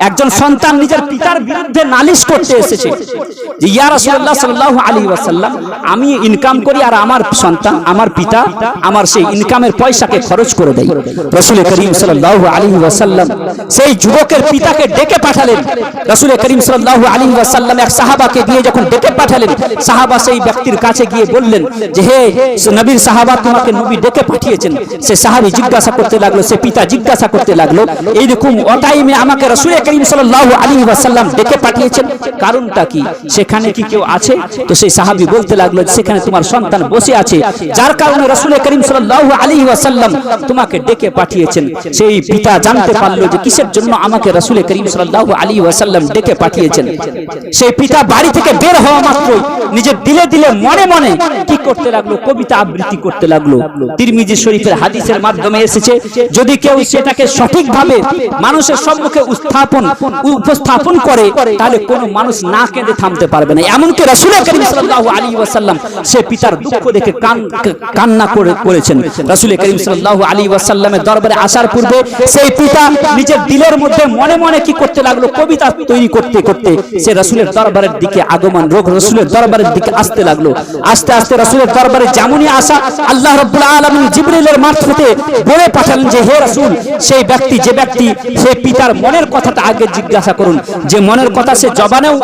একজন সন্তান নিজের পিতার বিরুদ্ধে নালিশ করতে এসেছে যে ইয়া রাসূলুল্লাহ সাল্লাল্লাহু আলাইহি ওয়াসাল্লাম, আমি ইনকাম করি আর আমার সন্তান, আমার পিতা আমার সেই ইনকামের পয়সাকে খরচ করে দেয়। রাসূল করিম সাল্লাল্লাহু আলাইহি ওয়াসাল্লাম সেই যুবকের পিতাকে ডেকে পাঠালেন। রাসূল করিম সাল্লাল্লাহু আলাইহি ওয়াসাল্লাম এক সাহাবাকে দিয়ে যখন ডেকে পাঠালেন, সাহাবা সেই ব্যক্তির কাছে গিয়ে বললেন যে হে নবীর সাহাবা, তোমাকে নবী ডেকে পাঠিয়েছেন। সে সাহাবী জিজ্ঞাসা করতে লাগলো, সে পিতা জিজ্ঞাসা করতে লাগলো, এইরকম অটাইমে আমাকে রাসূল করিম সাল্লাল্লাহু আলাইহি ওয়াসাল্লাম ডেকে পাঠিয়েছেন, কারণটা কি? সেখানে কি কেউ আছে? তো সেই সাহাবী বলতে লাগলো, সেখানে তোমার সন্তান বসে আছে, যার কারণে রাসূল করিম সাল্লাল্লাহু আলাইহি ওয়াসাল্লাম তোমাকে ডেকে পাঠিয়েছেন। সেই পিতা জানতে পারলো যে কিসের জন্য আমাকে রাসূল করিম সাল্লাল্লাহু আলাইহি ওয়াসাল্লাম ডেকে পাঠিয়েছেন। সেই পিতা বাড়ি থেকে বের হওয়া মাত্রই নিজের দিলে দিলে মনে মনে কি করতে লাগলো, কবিতা আবৃত্তি করতে লাগলো। তিরমিজি শরীফের হাদিসের মাধ্যমে এসেছে, যদি কেউ সেটাকে সঠিকভাবে মানুষের সম্মুখে উপস্থাপন করে, তাহলে কোনো মানুষ না কেঁদে থামতে পারবে না। এমনকি রাসূল করিম সাল্লাল্লাহু আলাইহি ওয়াসাল্লাম সে পিতার দুঃখ দেখে কান্না করেছেন। রাসূল করিম সাল্লাল্লাহু আলাইহি ওয়াসাল্লামের দরবারে আসার পূর্বে সেই পিতা নিজের দিলের মধ্যে মনে মনে কি করতে লাগলো, কবিতা তৈরি করতে করতে সে রাসূলের দরবারের দিকে আগমন, রাসূলের দরবারের দিকে আসতে লাগলো। আস্তে আস্তে রাসূলের দরবারে যেমনই আসা, আল্লাহ রাব্বুল আলামিন জিবরিলের মারফতে বলে পাঠালেন যে হে রাসূল, সেই ব্যক্তি, যে ব্যক্তি সেই পিতার মনের কথাটা আগে জিজ্ঞাসা করুন, যে মনের কথা সে জবানেও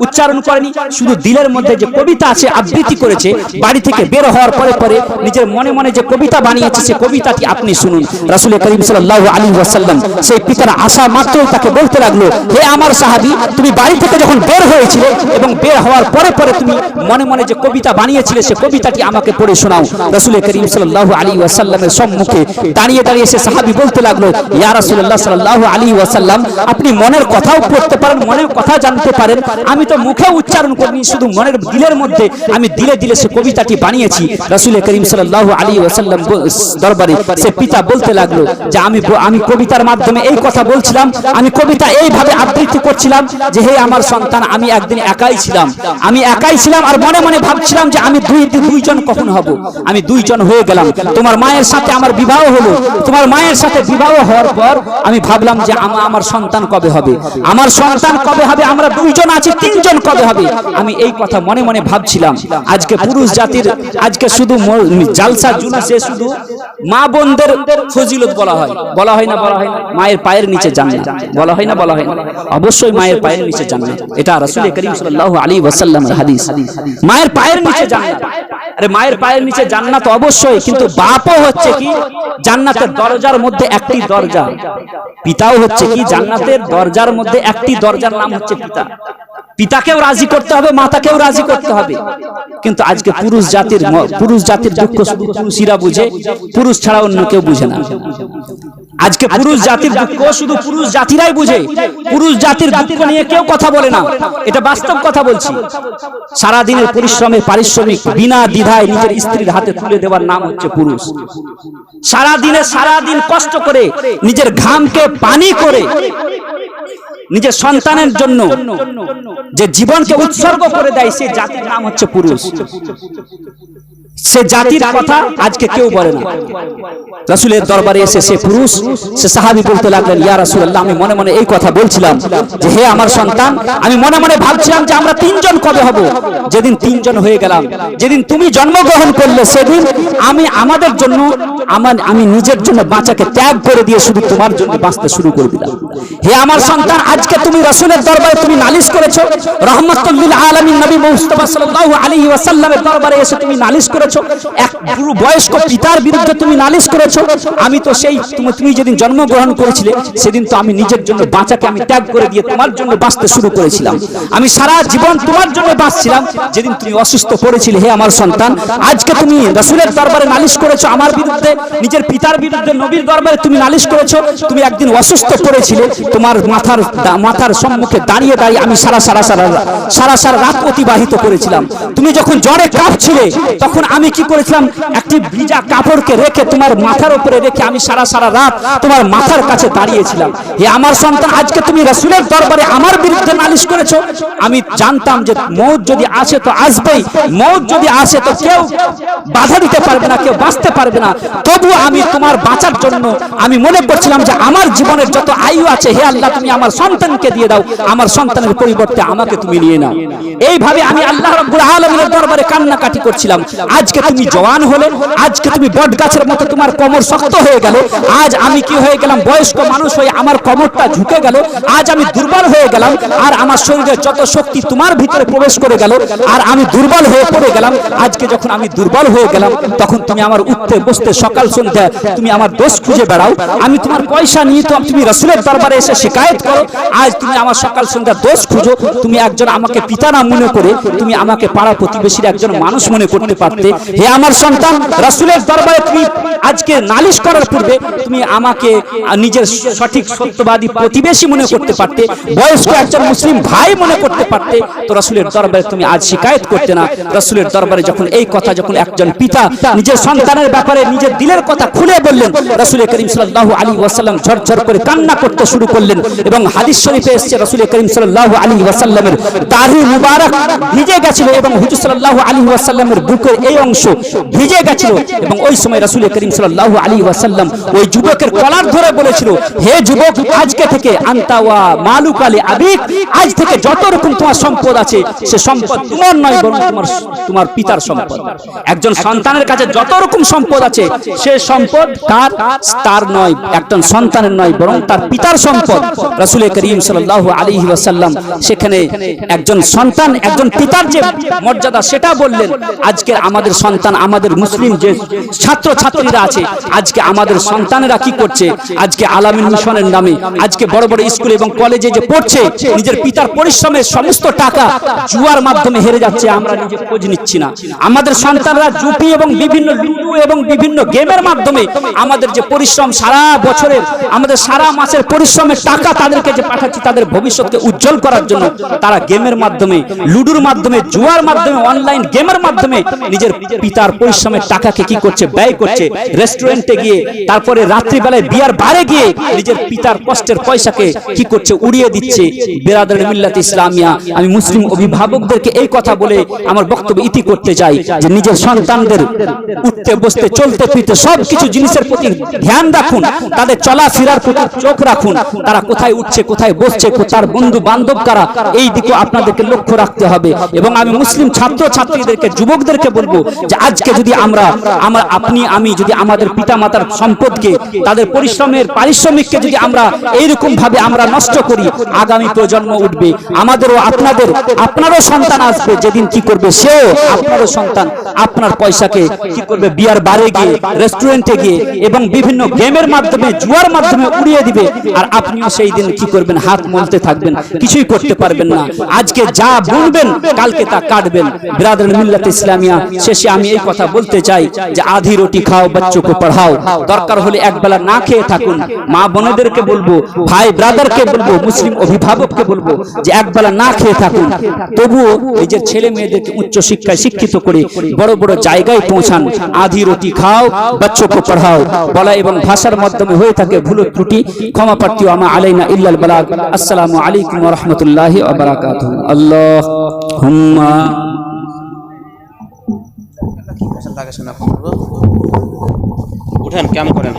উচ্চারণ করেনি, শুধু দিলের মধ্যে যে কবিতা আছে আবৃত্তি করেছে, বাড়ি থেকে বের হওয়ার পরে পরে নিজের মনে মনে যে কবিতা বানিয়েছে, সে কবিতাটি আপনি শুনুন। রাসূল করিম সাল্লাল্লাহু আলাইহি ওয়াসাল্লাম সেই পিতার আসা মাত্রই তাকে বলতে লাগলো, হে আমার সাহাবী, তুমি বাড়ি থেকে যখন বের হয়েছিলে এবং বের হওয়ার পরে পরে তুমি মনে মনে যে কবিতা বানিয়েছিলে, সে কবিতাটি আমাকে পড়ে শোনাও। রাসূল করিম সাল্লাল্লাহু আলাইহি ওয়াসাল্লামের সম্মুখে দাঁড়িয়ে দাঁড়িয়ে সে সাহাবী বলতে লাগলো, ইয়া রাসূলুল্লাহ সাল্লাল্লাহু আলাইহি ওয়াসাল্লাম, আপনি মনের কথাও পড়তে পারেন, মনের কথা জানতে পারেন, আমি তো মুখে উচ্চারণ করিনি, শুধু মনের দিলের মধ্যে আমি দিলে দিলে সে কবিতাটি বানিয়েছি। রাসূল করিম সাল্লাল্লাহু আলাইহি ওয়াসাল্লাম দরবারে সে পিতা বলতে লাগলো যে আমি কবিতার মাধ্যমে এই কথা বলছিলাম, আমি কবিতা এইভাবে আবৃত্তি করছিলাম যে হে আমার সন্তান, আমি একদিন একাই ছিলাম আর মনে মনে ভাবছিলাম যে আমি দুইজন কখন হব, আমি দুইজন হয়ে গেলাম। তোমার মায়ের সাথে আমার বিবাহ হলো, তোমার মায়ের সাথে বিবাহ হওয়ার পর আমি ভাবলাম যে আমার সন্তান কবে হবে, আমরা দুইজন আছি, তিনজন কবে হবে, আমি এই কথা মনে মনে ভাবছিলাম। আজকে পুরুষ জাতির আজকে শুধু জালসা জুলুসে শুধু মা বোনদের ফজিলত বলা হয় না মায়ের পায়ের নিচে জান্নাত বলা হয় না অবশ্যই মায়ের পায়ের নিচে জান্নাত, এটা রাসূল করিম সাল্লাল্লাহু আলাইহি ওয়াসাল্লামের হাদিস। মায়ের পায়ের নিচে জান্নাত, আরে মায়ের পায়ের নিচে জান্নাত অবশ্যই, কিন্তু বাপও হচ্ছে কি জান্নাতের দরজার মধ্যে একটি দরজা, পিতাও হচ্ছে কি জান্নাতের দরজার মধ্যে একটি দরজার নাম হচ্ছে পিতা। পিতাকেও রাজি করতে হবে, মাতাকেও রাজি করতে হবে। কিন্তু আজকে পুরুষ জাতির দুঃখ শুধু পুরুষরা বুঝে, পুরুষ ছাড়া অন্য কেউ বুঝে না। আজকে পুরুষ জাতির দুঃখ শুধু পুরুষ জাতিরাই বুঝে, পুরুষ জাতির দুঃখ নিয়ে কেউ কথা বলে না, এটা বাস্তব কথা বলছি। সারা দিনের পরিশ্রমের পারিশ্রমিক বিনা দ্বিধায় নিজের স্ত্রীর হাতে তুলে দেওয়ার নাম হচ্ছে পুরুষ। সারাদিন কষ্ট করে নিজের ঘামকে পানি করে নিজের সন্তানের জন্য যে জীবনকে উৎসর্গ করে দেয়, সে জাতির নাম হচ্ছে পুরুষ। সে জাতির কথা আজকে কেউ বলে না। রাসূলের দরবারে এসে সে পুরুষ, সে সাহাবী বলতে লাগলেন, ইয়া রাসূলুল্লাহ, আমি মনে মনে এই কথা বলছিলাম যে হে আমার সন্তান, আমি মনে মনে ভাবছিলাম যে আমরা তিনজন কবে হব। যেদিন তিনজন হয়ে গেলাম, যেদিন তুমি জন্মগ্রহণ করলে, সেদিন আমাদের জন্য আমি নিজের জন্য বাঁচাকে ত্যাগ করে দিয়ে শুধু তোমার জন্য বাঁচতে শুরু করে দিলাম। হে আমার সন্তান, আজকে তুমি রাসূলের দরবারে তুমি নালিশ করেছো, রাহমাতুল লিল আলামিন নবী মুস্তাফা সাল্লাল্লাহু আলাইহি ওয়াসাল্লামের দরবারে এসে তুমি নালিশ করেছো, এক পুরো বয়স্ক পিতার বিরুদ্ধে তুমি নালিশ করেছো। আমি তো সেই তুমি যেদিন জন্মগ্রহণ করেছিলে সেদিন তো আমি নিজের জন্য বাঁচাকে আমি ত্যাগ করে দিয়ে তোমার জন্য বাঁচতে শুরু করেছিলাম। আমি সারা জীবন তোমার জন্য বাঁচছিলাম। যেদিন তুমি অসুস্থ পড়েছিলে, হে আমার সন্তান, আজকে তুমি রাসূলের দরবারে নালিশ করেছো আমার বিরুদ্ধে, নিজের পিতার বিরুদ্ধে নবীর দরবারে তুমি নালিশ করেছো। তুমি একদিন অসুস্থ পড়েছিলে, তোমার মাথার সম্মুখে দাঁড়িয়ে আমি সারা রাত অতিবাহিত করেছিলাম। তুমি যখন জ্বরে কাঁপছিলে, তখন আমি কি করেছিলাম, একটি ভিজা কাপড়কে রেখে তোমার মাথার উপরে রেখে আমি সারা রাত তোমার মাথার কাছে দাঁড়িয়েছিলাম। হে আমার সন্তান, আজকে তুমি রাসূলের দরবারে আমার বিরুদ্ধে নালিশ করেছো। আমি জানতাম যে মওত যদি আসে তো আসবেই, মওত যদি আসে তো কেউ বাধা দিতে পারবে না, কেউ বাঁচতে পারবে না। তবু আমি তোমার বাঁচার জন্য আমি মনে করছিলাম যে আমার জীবনের যত আয়ু আছে, হে আল্লাহ, তুমি আমার সন্তানকে দিয়ে দাও, আমার সন্তানের পরিবর্তে আমাকে তুমি নিয়ে নাও। এইভাবে আমি আল্লাহ রাব্বুল আলামিনের দরবারে কান্নাকাটি করছিলাম। আজকে তুমি জওয়ান হলে, আজকে তুমি বট গাছের মতো তোমার কোমর শক্ত হয়ে গেল। আজ আমি কি হয়ে গেলাম, বয়স্ক মানুষ হয়ে আমার কোমরটা ঝুঁকে গেল। আজ আমি দুর্বল হয়ে গেলাম, আর আমার শরীরে যত শক্তি তোমার ভিতরে প্রবেশ করে গেল, আর আমি দুর্বল হয়ে পড়ে গেলাম। আজকে যখন আমি দুর্বল হয়ে গেলাম, তখন তুমি আমার উঠতে বসতে সকাল সন্ধ্যা তুমি আমার দোষ খুঁজে বেড়াও। আমি তোমার পয়সা নিয়ে তো তুমি রাসূলের দরবারে এসে শিকায়ত করো। আজ তুমি আমার সকাল সন্ধ্যা দোষ খুঁজো। তুমি একজন আমাকে পিতা না মনে করে তুমি আমাকে পাড়া প্রতিবেশীর একজন মানুষ মনে করতে পারতে। হে আমার সন্তান, রাসূলের দরবারে তুমি আজকে নালিশ করার পূর্বে তুমি আমাকে নিজের সঠিক সত্যবাদী প্রতিবেশী মনে করতে পারতে, বয়স্ক একজন মুসলিম ভাই মনে করতে পারতে। তো রাসূলের দরবারে তুমি আজ শিকায়ত করতে না। রাসূলের দরবারে যখন এই কথা যখন একজন পিতা নিজের সন্তানের ব্যাপারে নিজের দিলের কথা খুলে বললেন, রাসূল করিম সাল্লাল্লাহু আলাইহি ওয়াসাল্লাম ঝরঝর করে কান্না করতে শুরু করলেন। এবং হাদিস শরীফে এসেছে রাসূল করিম সাল্লাল্লাহু আলাইহি ওয়াসাল্লামের দাড়ি মুবারক ভিজে গেছিল এবং হুজুর সাল্লাল্লাহু আলাইহি ওয়াসাল্লামের বুকের এই অংশ ভিজে গেছিল। এবং ওই সময় রাসূল করিম সাল্লাল্লাহু আলাইহি ওয়াসাল্লাম ওই যুবকের কলার ধরে বলেছিল, হে যুবক, আজকে থেকে আনতা ওয়া মালুকা লি আবিক, আজ থেকে যত রকম তোমার সম্পদ আছে সে সম্পদ তোমার নয়, বরং তোমার পিতার সম্পদ। একজন সন্তানের কাছে যত রকম সম্পদ আছে সে সম্পদ তার নয়, একজন সন্তানের নয়, বরং তার পিতার সম্পদ। রাসূল করিম সাল্লাল্লাহু আলাইহি ওয়াসাল্লাম সেখানে একজন সন্তান, একজন পিতার যে মর্যাদা সেটা বললেন। আজকে আমাদের সন্তান, আমাদের মুসলিম যে ছাত্র ছাত্রীরা আছে, আজকে আমাদের সন্তানেরা কি করছে, আজকে আলামিন মিশনের নামে আজকে বড় বড় স্কুল এবং কলেজে যে পড়ছে, নিজের পিতার পরিশ্রমের সমস্ত টাকা জুয়ার মাধ্যমে হেরে যাচ্ছে, আমরা নিজে খোঁজ নিচ্ছি না। আমাদের সন্তানরা জুপি এবং বিভিন্ন লুডু এবং বিভিন্ন গেমের মাধ্যমে আমাদের যে পরিশ্রম সারা বছরের, আমাদের সারা মাসের পরিশ্রমের টাকা তাদেরকে যে পাঠাচ্ছি তাদের ভবিষ্যৎকে উজ্জ্বল করার জন্য, তারা গেমের মাধ্যমে, লুডুর মাধ্যমে, জুয়ার মাধ্যমে, অনলাইন গেমের মাধ্যমে নিজের পিতার পরিশ্রমের টাকাকে কি করছে, ব্যয় করছে। রেস্টুরেন্টে গিয়ে, তারপরে রাত্রিবেলায় বিয়ার বারে গিয়ে নিজের পিতার কষ্টের পয়সাকে কি করছে, উড়িয়ে দিচ্ছে। বেরাদরে মিল্লাত ইসলামিয়া, আমি মুসলিম অভিভাবকদেরকে এই কথা বলে আমার বক্তব্য ইতি করতে চাই যে নিজের সন্তানদের উঠতে বসতে চলতে ফিরতে সবকিছু জিনিসের প্রতি ধ্যান রাখুন, তাদের চলাফেরার প্রতি চোখ রাখুন, তারা কোথায় উঠছে, কোথায় বসছে, তার বন্ধু বান্ধব কারা, এই দিকে আপনাদেরকে লক্ষ্য রাখতে হবে। এবং আমি মুসলিম ছাত্র ছাত্রীদেরকে, যুবকদেরকে বলবো যে আজকে যদি আমি যদি আমাদের পিতা মাতার সম্পদকে, তাদের পরিশ্রমের পারিশ্রমিককে যদি আমরা এইরকম ভাবে আমরা নষ্ট করি, আগামী প্রজন্ম উঠবে, আমাদেরও আপনারও সন্তান আসবে, যেদিন কি করবে, সেও আপনারও সন্তান আপনার পয়সাকে কি করবে, বিয়ার বারে গিয়ে, রেস্টুরেন্টে গিয়ে এবং বিভিন্ন গেমের মাধ্যমে, জুয়ার মাধ্যমে উড়িয়ে দিবে। আর আপনিও সেই দিন কি করবেন, হাত মলতে থাকবেন, কিছুই করতে পারবেন না। আজকে যা বুনবেন কালকে তা কাটবেন। বিরাদর মিল্লাত ইসলামিয়া, শেষে আমি এই কথা বলতে চাই যে আধি রুটি খাও, বাচ্চাকে পড়াও, দরকার হলে একবেলা না খেয়ে থাকুন। মা বোনেদেরকে বলবো, ভাই ব্রাদারকে বলবো, মুসলিম অভিভাবককে বলবো যে একবেলা না খেয়ে থাকুন, তবুও নিজের ছেলে মেয়েদেরকে উচ্চ শিক্ষায় শিক্ষিত করে বড় বড় জায়গায় পৌঁছান। আধি রুটি খাও, বাচ্চাকে পড়াও বলা এবং ভাষার মাধ্যমে হয়ে থাকে ভুল ত্রুটি, ক্ষমা প্রার্থী আমা আলাইনা ইল্লাল বালাগ। আসসালামু আলাইকুম ওয়া রাহমাতুল্লাহি ওয়া বারাকাতুহু। আল্লাহুম্মা উঠেন, কেমন করেন।